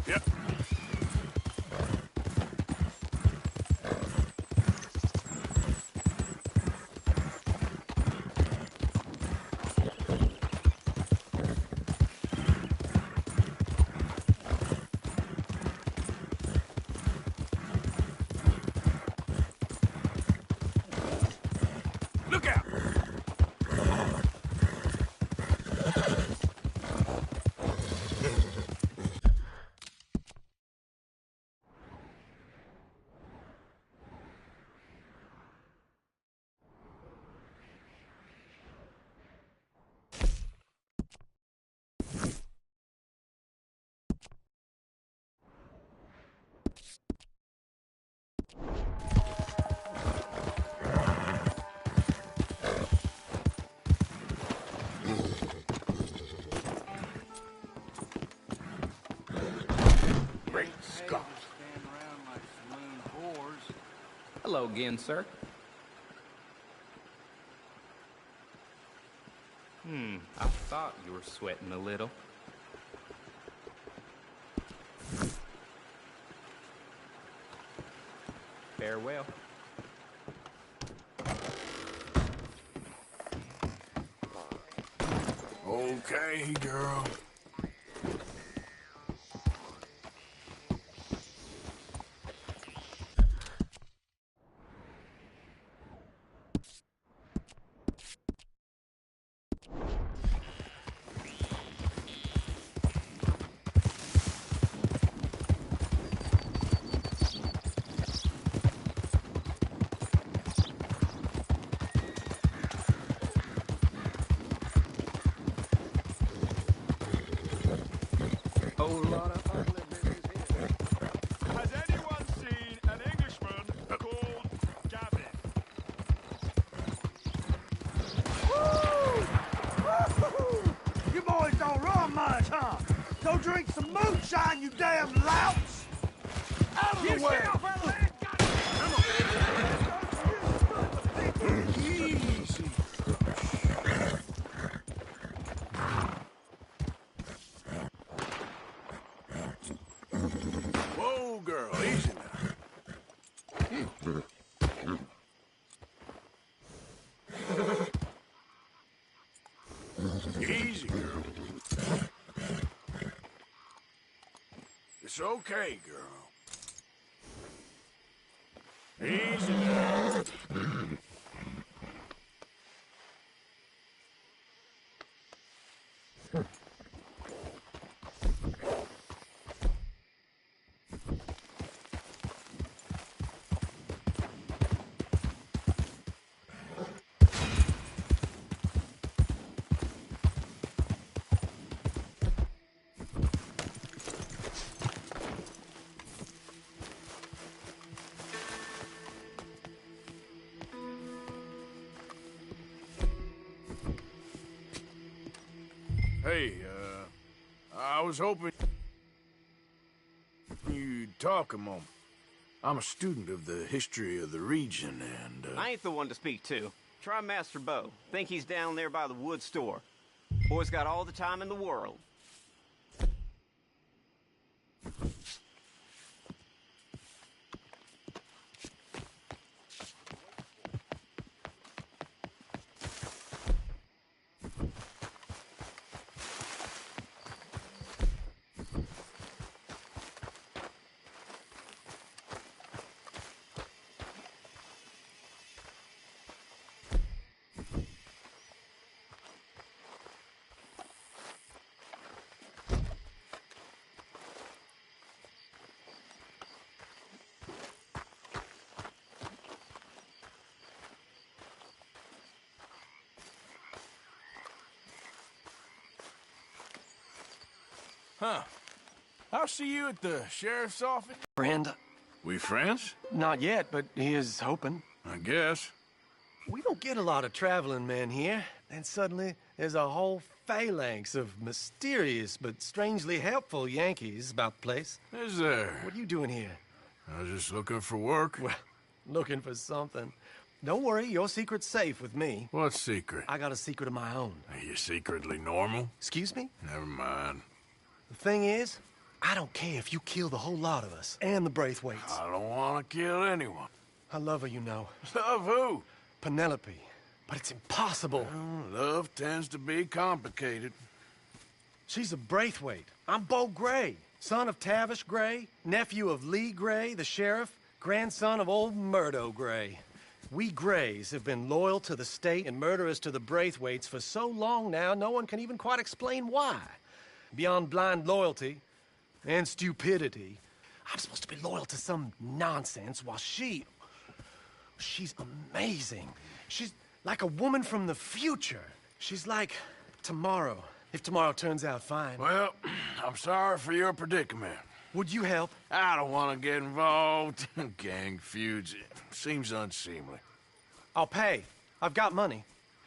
Yep. Hello again, sir. I thought you were sweating a little. Farewell. Okay, girl. Whole lot of ugly business here. Has anyone seen an Englishman called Gavin? Woo! You boys don't run much, huh? Go drink some moonshine, you damn louts! Out of the way! Easy. Whoa, girl, easy now. Easy, girl. It's okay, girl. Easy now. Hey, I was hoping you'd talk a moment. I'm a student of the history of the region, and, I ain't the one to speak to. Try Master Bo. Think he's down there by the wood store. Boy's got all the time in the world. Huh. I'll see you at the sheriff's office. Friend? We friends? Not yet, but he is hoping. I guess. We don't get a lot of traveling men here. And suddenly, there's a whole phalanx of mysterious but strangely helpful Yankees about the place. Is there? What are you doing here? I was just looking for work. Well, looking for something. Don't worry, your secret's safe with me. What secret? I got a secret of my own. Are you secretly normal? Excuse me? Never mind. The thing is, I don't care if you kill the whole lot of us, and the Braithwaites. I don't want to kill anyone. I love her, you know. Love who? Penelope. But it's impossible. Well, love tends to be complicated. She's a Braithwaite. I'm Bo Gray, son of Tavish Gray, nephew of Lee Gray, the sheriff, grandson of old Murdo Gray. We Grays have been loyal to the state and murderous to the Braithwaites for so long now, no one can even quite explain why. Beyond blind loyalty and stupidity, I'm supposed to be loyal to some nonsense while she's amazing. She's like a woman from the future. She's like tomorrow, if tomorrow turns out fine. Well, I'm sorry for your predicament. Would you help? I don't want to get involved in gang feuds. It seems unseemly. I'll pay. I've got money.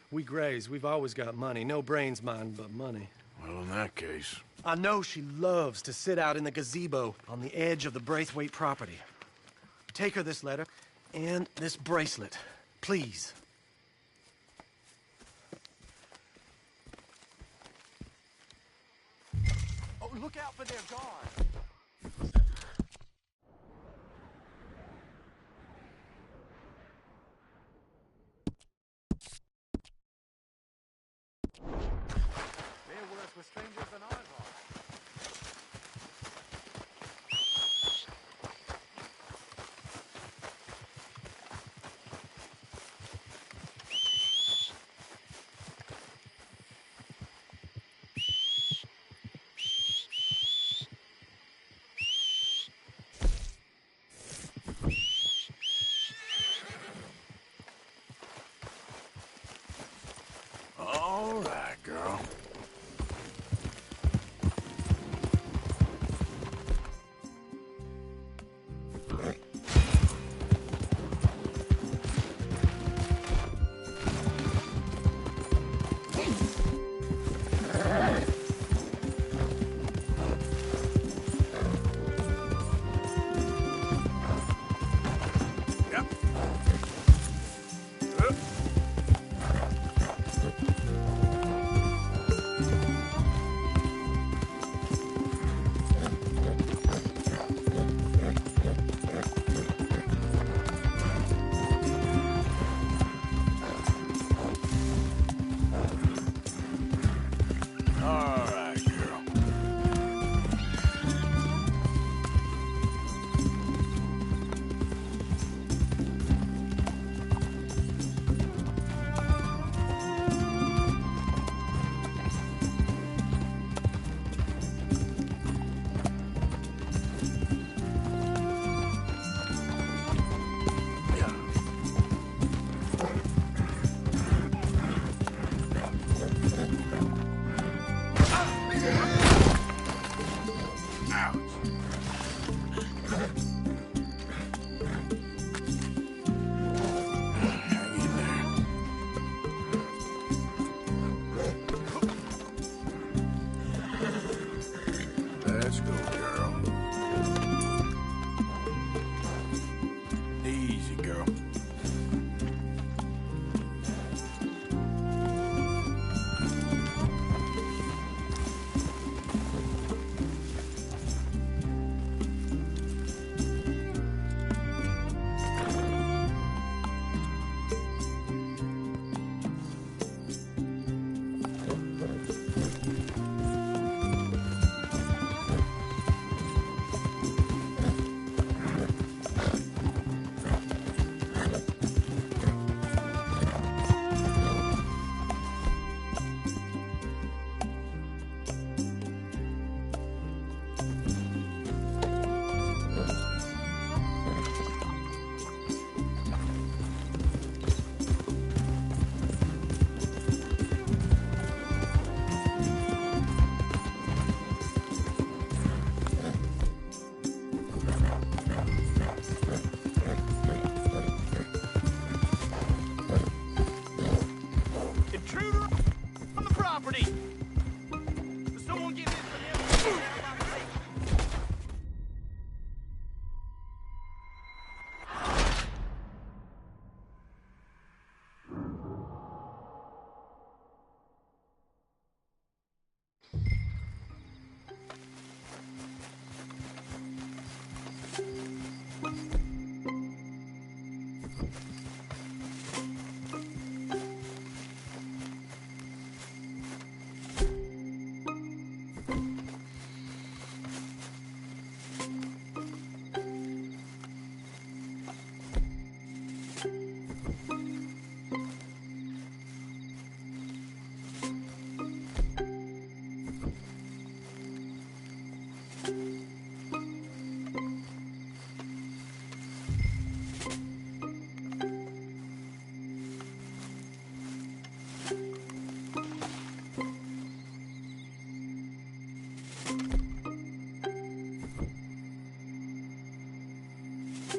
We Grays, we've always got money. No brains, mind, but money. Well, in that case... I know she loves to sit out in the gazebo on the edge of the Braithwaite property. Take her this letter, And this bracelet, please. Oh, look out for their guard. They're worse with strangers than ours are. All right, girl. All right, girl. Let's go, girl. Easy, girl. Intruder on the property! Someone get in from the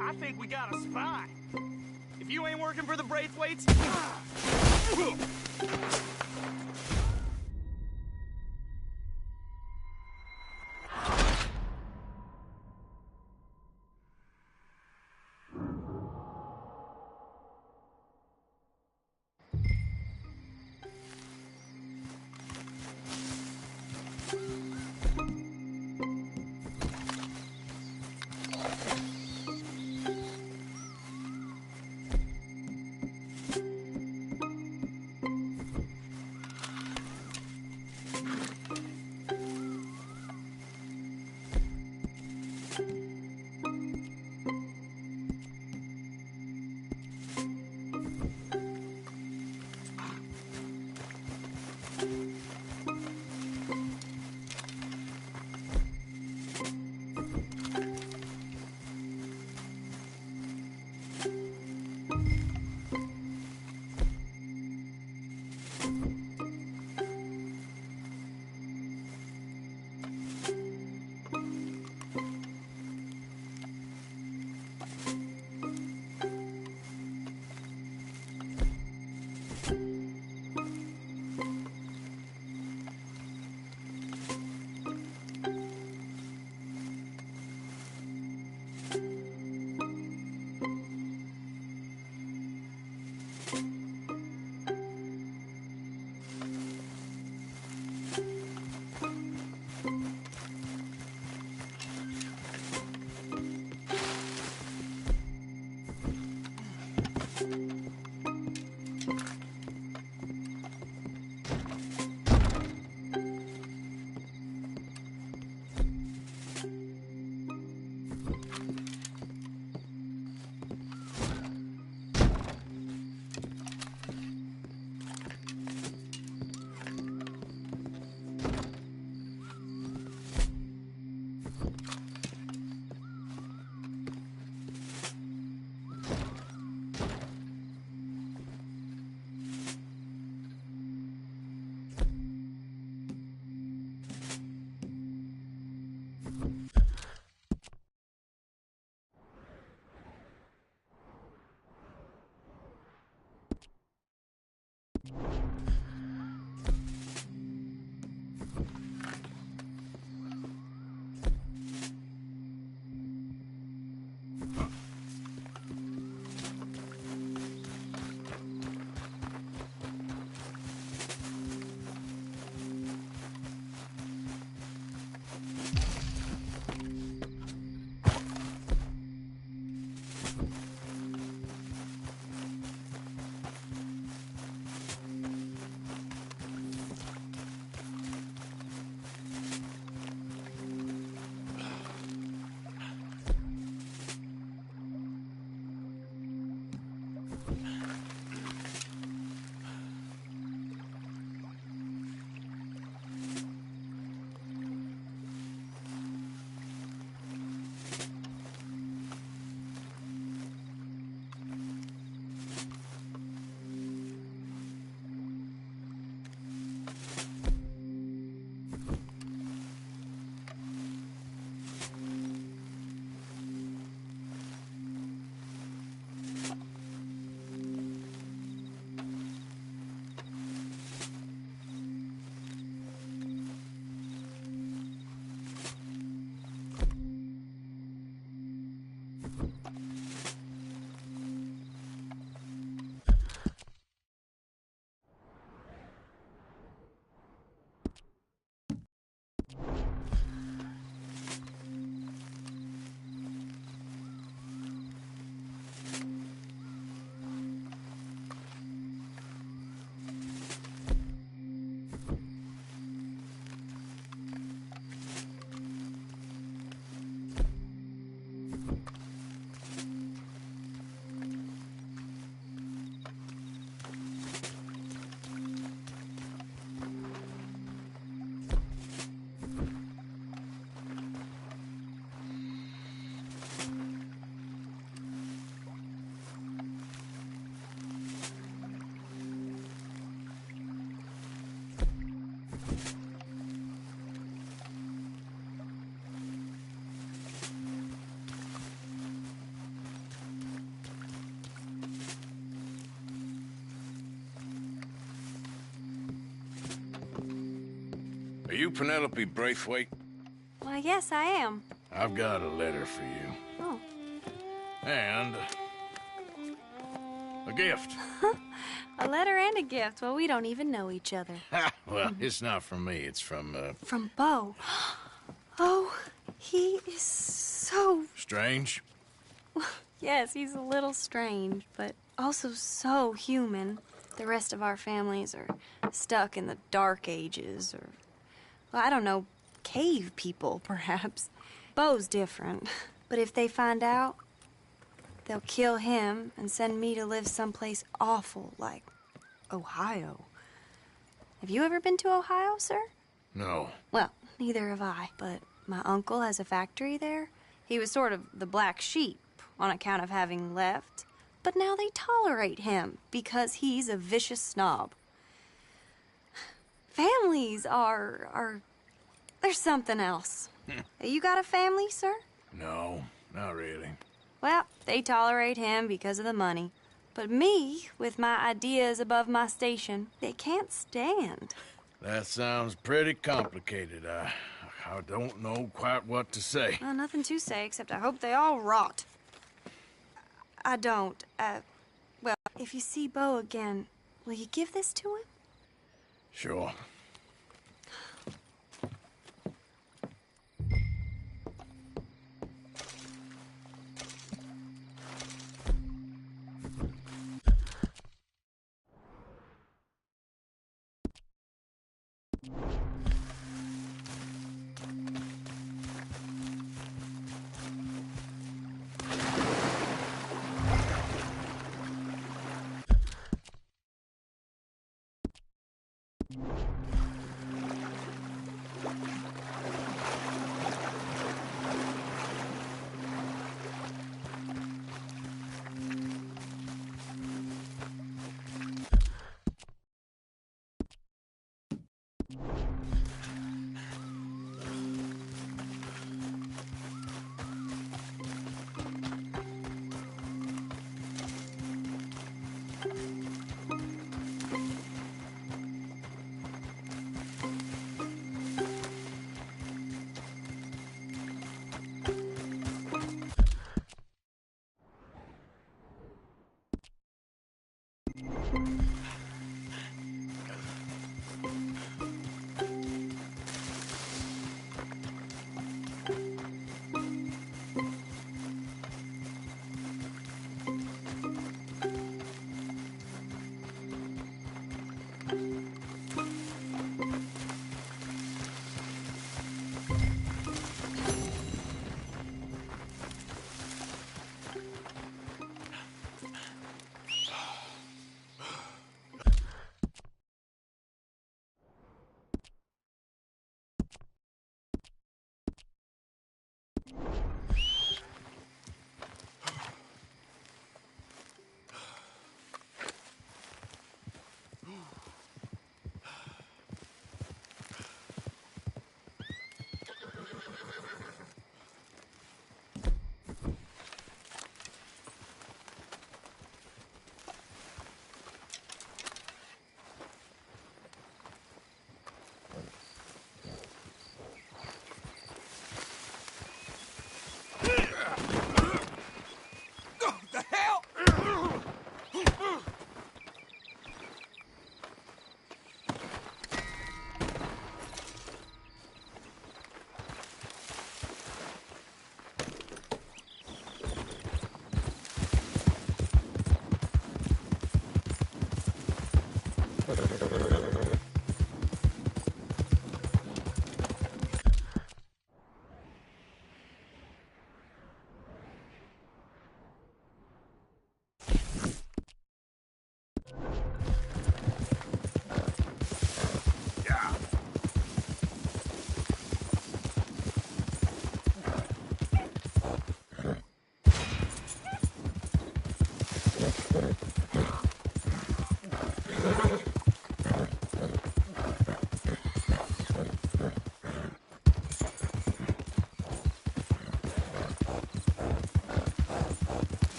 I think we got a spy. If you ain't working for the Braithwaites... Are you Penelope Braithwaite? Why, yes, I am. I've got a letter for you. Oh. And a gift. A letter and a gift. Well, we don't even know each other. Well, it's not from me. It's from, From Bo. Oh, he is so... Strange? Yes, he's a little strange, but also so human. The rest of our families are stuck in the Dark Ages, or, well, I don't know, cave people, perhaps. Bo's different, but if they find out, they'll kill him and send me to live someplace awful like Ohio. Have you ever been to Ohio, sir? No. Well, neither have I, but my uncle has a factory there. He was sort of the black sheep on account of having left, but now they tolerate him because he's a vicious snob. Families are there's something else. You got a family, sir? No, not really. Well, they tolerate him because of the money. But me, with my ideas above my station, they can't stand. That sounds pretty complicated. I don't know quite what to say. Well, nothing to say, except I hope they all rot. I don't. Well, If you see Bo again, will you give this to him? Sure.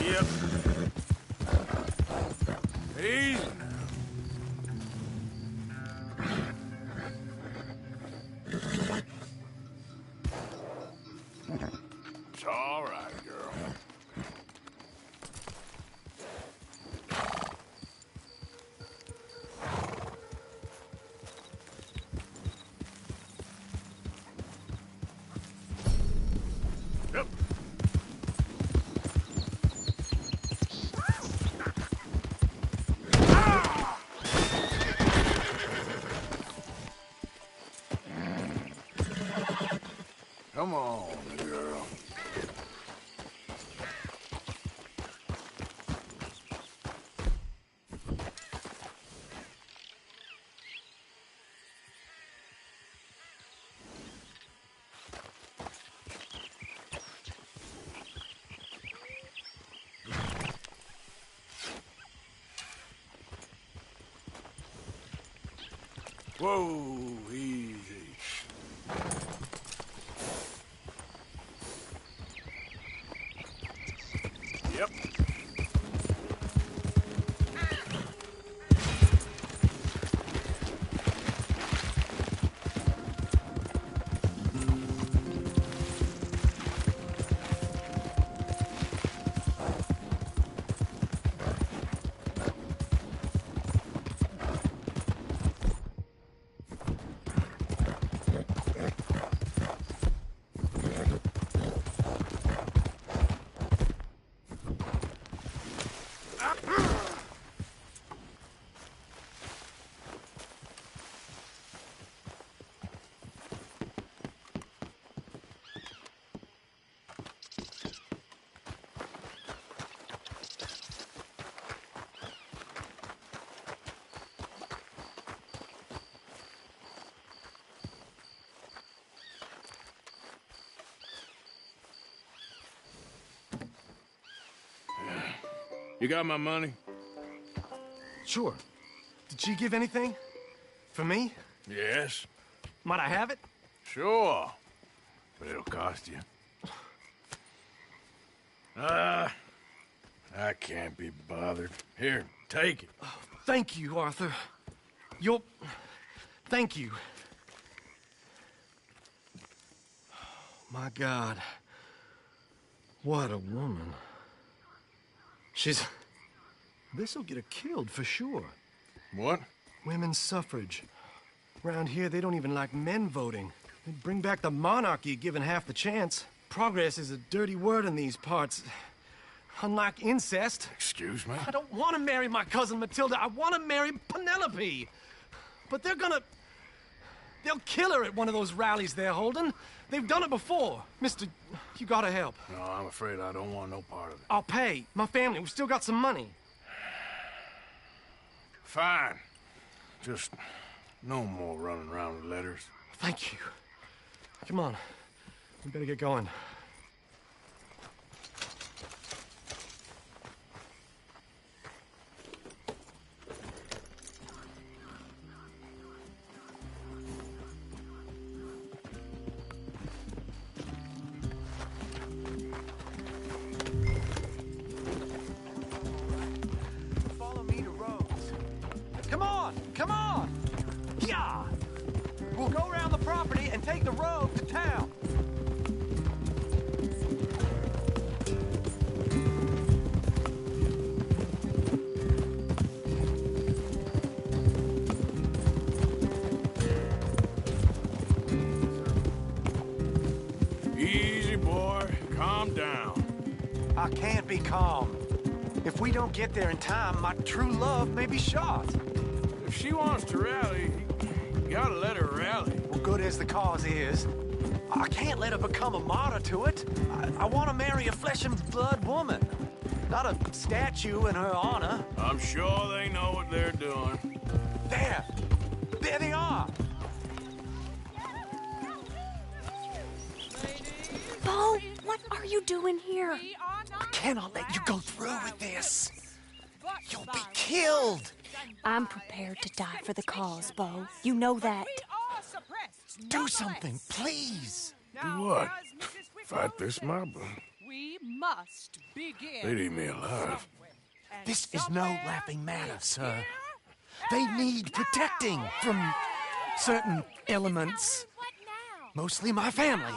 Yep. Easy now. It's all right, girl. Yep. Come on, girl. Whoa, easy. Yep. You got my money? Sure. Did she give anything? For me? Yes. Might I have it? Sure. But it'll cost you. I can't be bothered. Here, take it. Oh, thank you, Arthur. Thank you. My God. What a woman. This'll get her killed for sure. What? Women's suffrage. Around here, they don't even like men voting. They'd bring back the monarchy given half the chance. Progress is a dirty word in these parts. Unlike incest. Excuse me? I don't want to marry my cousin Matilda. I want to marry Penelope. But they'll kill her at one of those rallies they're holding. They've done it before. Mister, you gotta help. No, I'm afraid I don't want no part of it. I'll pay. My family, we've still got some money. Fine. Just no more running around with letters. Thank you. Come on. We better get going. Follow me to Rose. Come on! Come on! Yeah! We'll go around the property and take the road to town. Easy, boy. Calm down. I can't be calm. If we don't get there in time, my true love may be shot. If she wants to rally, you gotta let her rally. Well, good as the cause is, I can't let her become a martyr to it. I want to marry a flesh and blood woman, not a statue in her honor. I'm sure they know what they're doing. There they are. Bo, what are you doing here? I cannot let you go through with this. You'll be killed. I'm prepared to die for the cause, Bo. You know that. Do something, please. Do what? Fight this mob? We must begin. They'd eat me alive. This is no laughing matter, sir. They need protecting from certain elements. Mostly my family.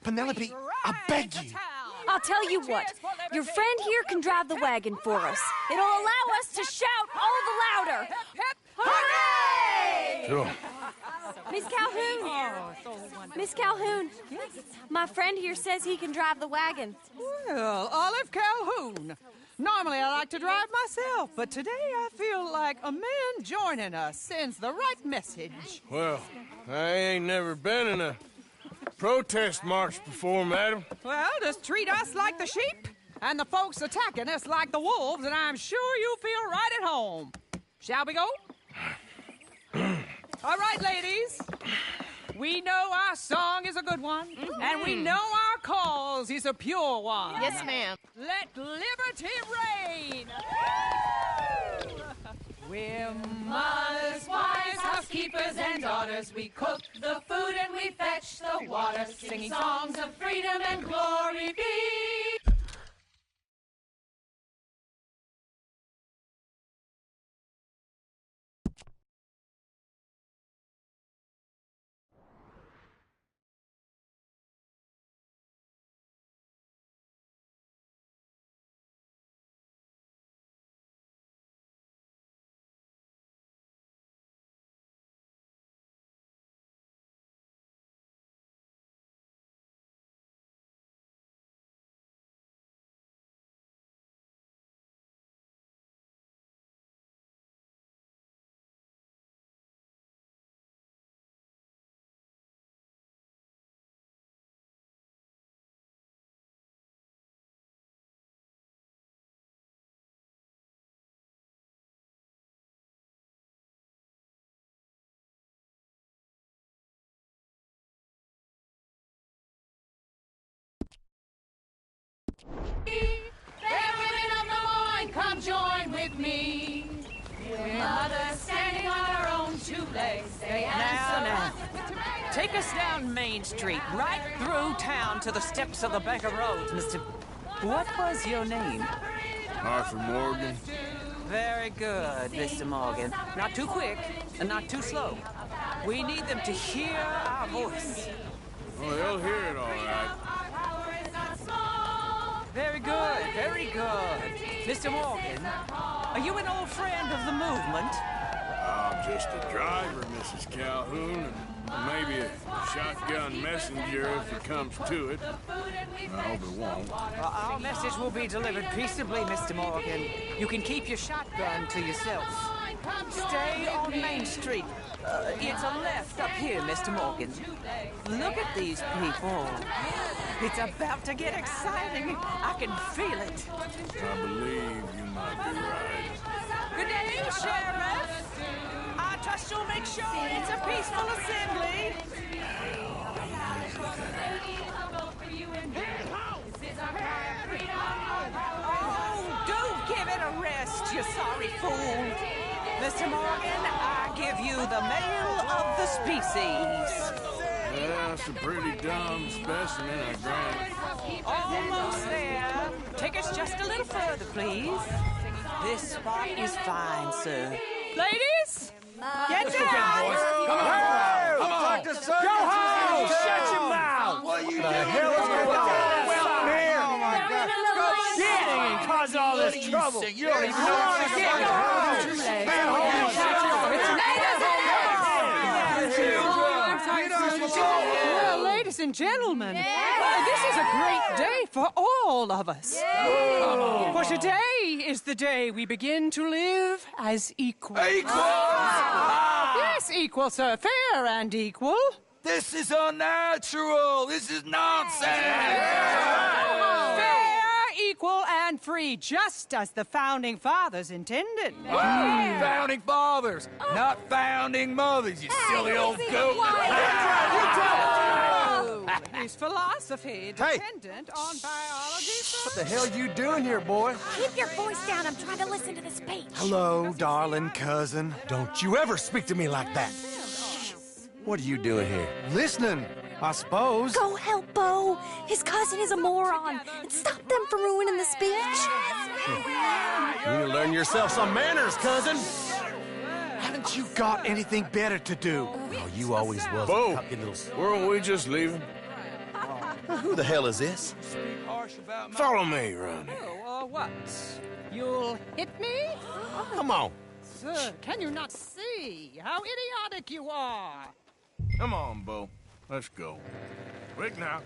Penelope, I beg you. I'll tell you what. Your friend here can drive the wagon for us. It'll allow us to shout all the louder. Hooray! Sure. Miss Calhoun. Miss Calhoun. My friend here says he can drive the wagon. Well, Olive Calhoun. Normally I like to drive myself, but today I feel like a man joining us sends the right message. Well, I ain't never been in a protest march before, madam. Well, just treat us like the sheep, and the folks attacking us like the wolves, and I'm sure you'll feel right at home. Shall we go? All right, ladies. We know our song is a good one, and we know our cause is a pure one. Yes, ma'am. Let liberty reign! We're mothers, wives, housekeepers, and daughters. We cook the food and we fetch the water, singing songs of freedom and glory be. Fair women of the morn, come We're mothers standing on our own two legs. They answer. Now. Take us down Main Street, right through town to the steps of the Bank of Roads, Mr. What was your name? Arthur Morgan. Very good, Mr. Morgan. Not too quick and not too slow. We need them to hear our voice. Well, they'll hear it all right. Very good, very good. Mr. Morgan, are you an old friend of the movement? I'm just a driver, Mrs. Calhoun, and maybe a shotgun messenger if it comes to it. I hope it won't. Well, our message will be delivered peaceably, Mr. Morgan. You can keep your shotgun to yourself. Stay on Main Street. It's a left up here, Mr. Morgan. Look at these people. It's about to get exciting. I can feel it. I believe you might be right. Good day, Sheriff. I trust you'll make sure it's a peaceful assembly. Oh, do give it a rest, you sorry fool. Mr. Morgan, I give you the male of the species. Yeah, that's a pretty dumb specimen, I grant. Almost there. Take us just a little further, please. This spot is fine, sir. Ladies, get down! Come on! Come on! Go home! Shut your mouth! What are you doing? The hell is going on here? Oh, my God. Go shit and cause all this trouble. You don't even know what's going on. Stay Well, ladies and gentlemen, this is a great day for all of us. For today is the day we begin to live as equals. Yes, equal, sir. Fair and equal. This is unnatural. This is nonsense. Fair, equal, and free, just as the Founding Fathers intended. Founding fathers, not founding mothers, you silly old goat. His philosophy dependent on biology. What the hell you doing here, boy? Keep your voice down. I'm trying to listen to the speech. Hello, darling cousin. Don't you ever speak to me like that. What are you doing here? Listening, I suppose. Go help Bo. His cousin is a moron. And stop them from ruining the speech. You need to learn yourself some manners, cousin. Haven't you got anything better to do? Oh, you always was. Bo, weren't we just leaving? Who the hell is this? Follow me, Ronnie. Oh, what? You'll hit me? Come on. Sir, can you not see how idiotic you are? Come on, Bo. Let's go. Quick now.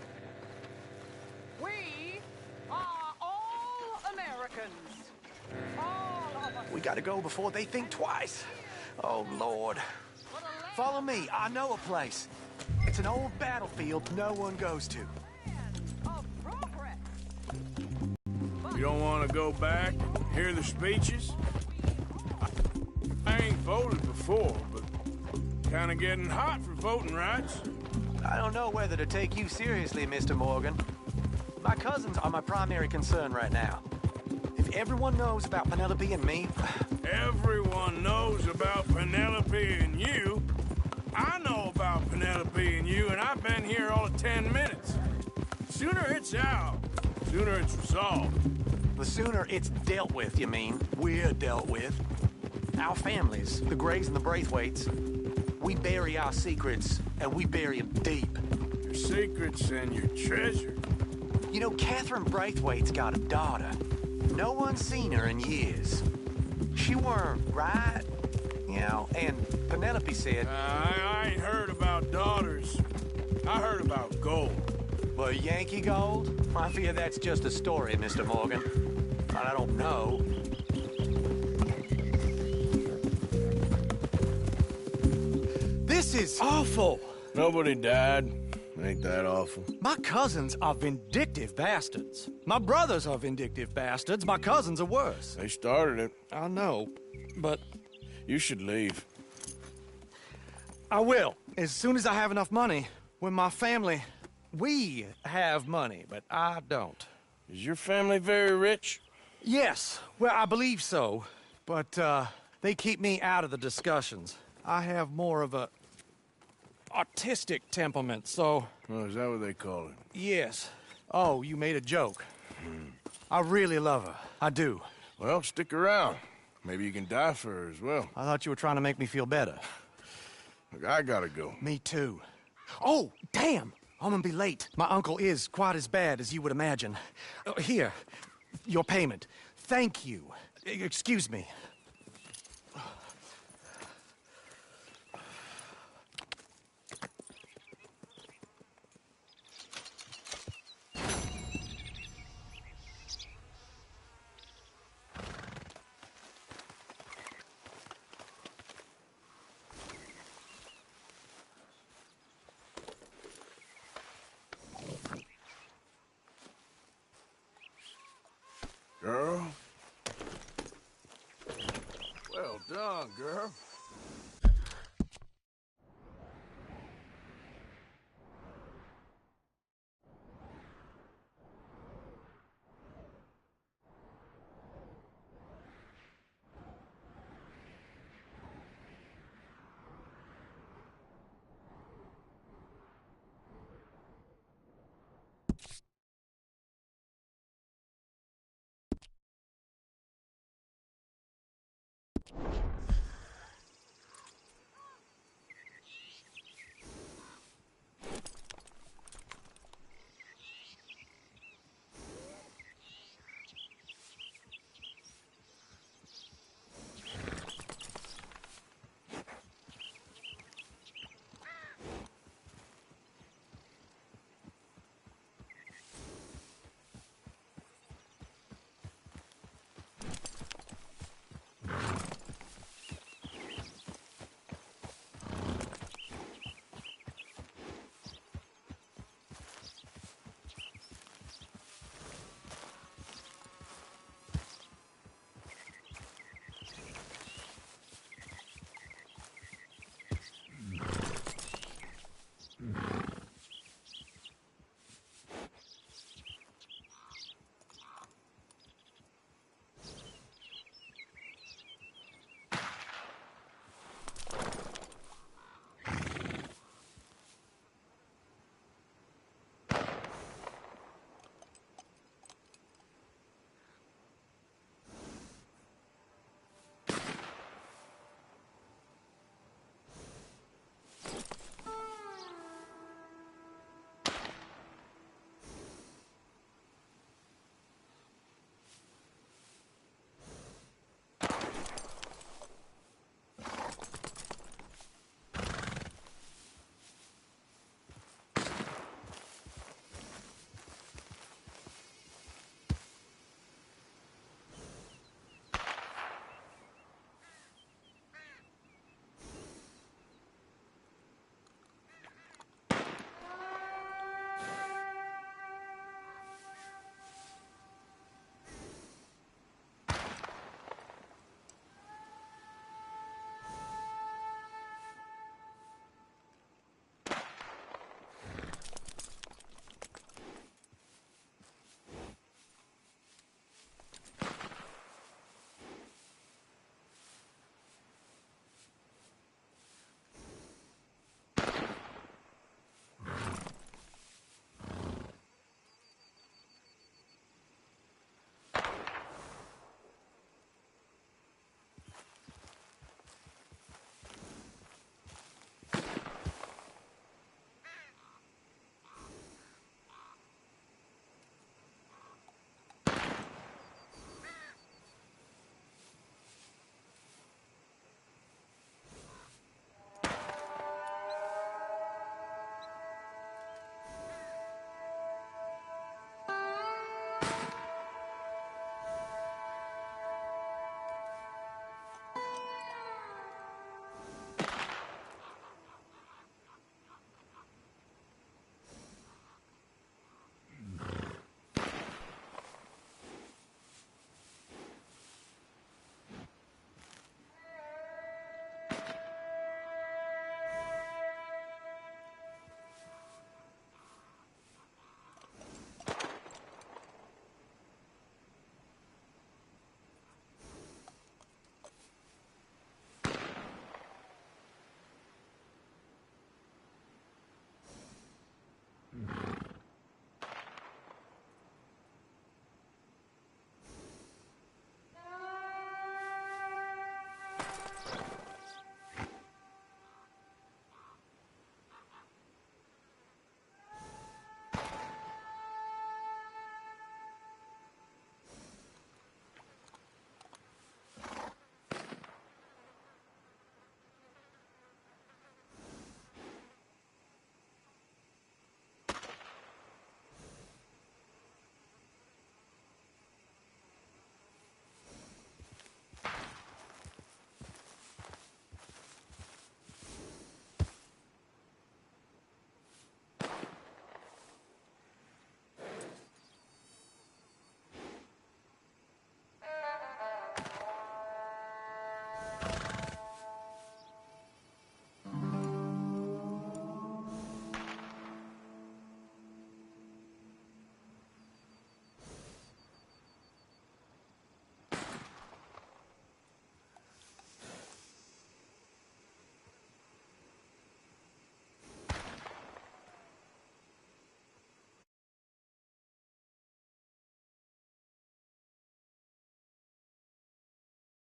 We are all Americans. All of us. We gotta go before they think twice. Oh, Lord. Follow me. I know a place. It's an old battlefield no one goes to. You don't want to go back and hear the speeches? I ain't voted before, but kind of getting hot for voting rights. I don't know whether to take you seriously, Mr. Morgan. My cousins are my primary concern right now. If everyone knows about Penelope and me... Everyone knows about Penelope and you. I know about Penelope and you, and I've been here all of 10 minutes. Sooner it's out, sooner it's resolved. The sooner it's dealt with, you mean? We're dealt with. Our families, the Grays and the Braithwaites, we bury our secrets, and we bury them deep. Your secrets and your treasure. You know, Catherine Braithwaite's got a daughter. No one's seen her in years. She weren't right, you know, and Penelope said... I ain't heard about daughters. I heard about gold. Well, Yankee gold? I fear that's just a story, Mr. Morgan. But I don't know. This is awful. Nobody died. Ain't that awful? My cousins are vindictive bastards. My brothers are vindictive bastards. My cousins are worse. They started it. I know, but... You should leave. I will, as soon as I have enough money. When my family... We have money, but I don't. Is your family very rich? Yes, well, I believe so. But, They keep me out of the discussions. I have more of a artistic temperament, so... Oh, is that what they call it? Yes. Oh, you made a joke. I really love her. I do. Well, stick around. Maybe you can die for her as well. I thought you were trying to make me feel better. Look, I gotta go. Me too. Oh, damn! I'm gonna be late. My uncle is quite as bad as you would imagine. Here, your payment. Thank you. Excuse me. Girl? Well done, girl.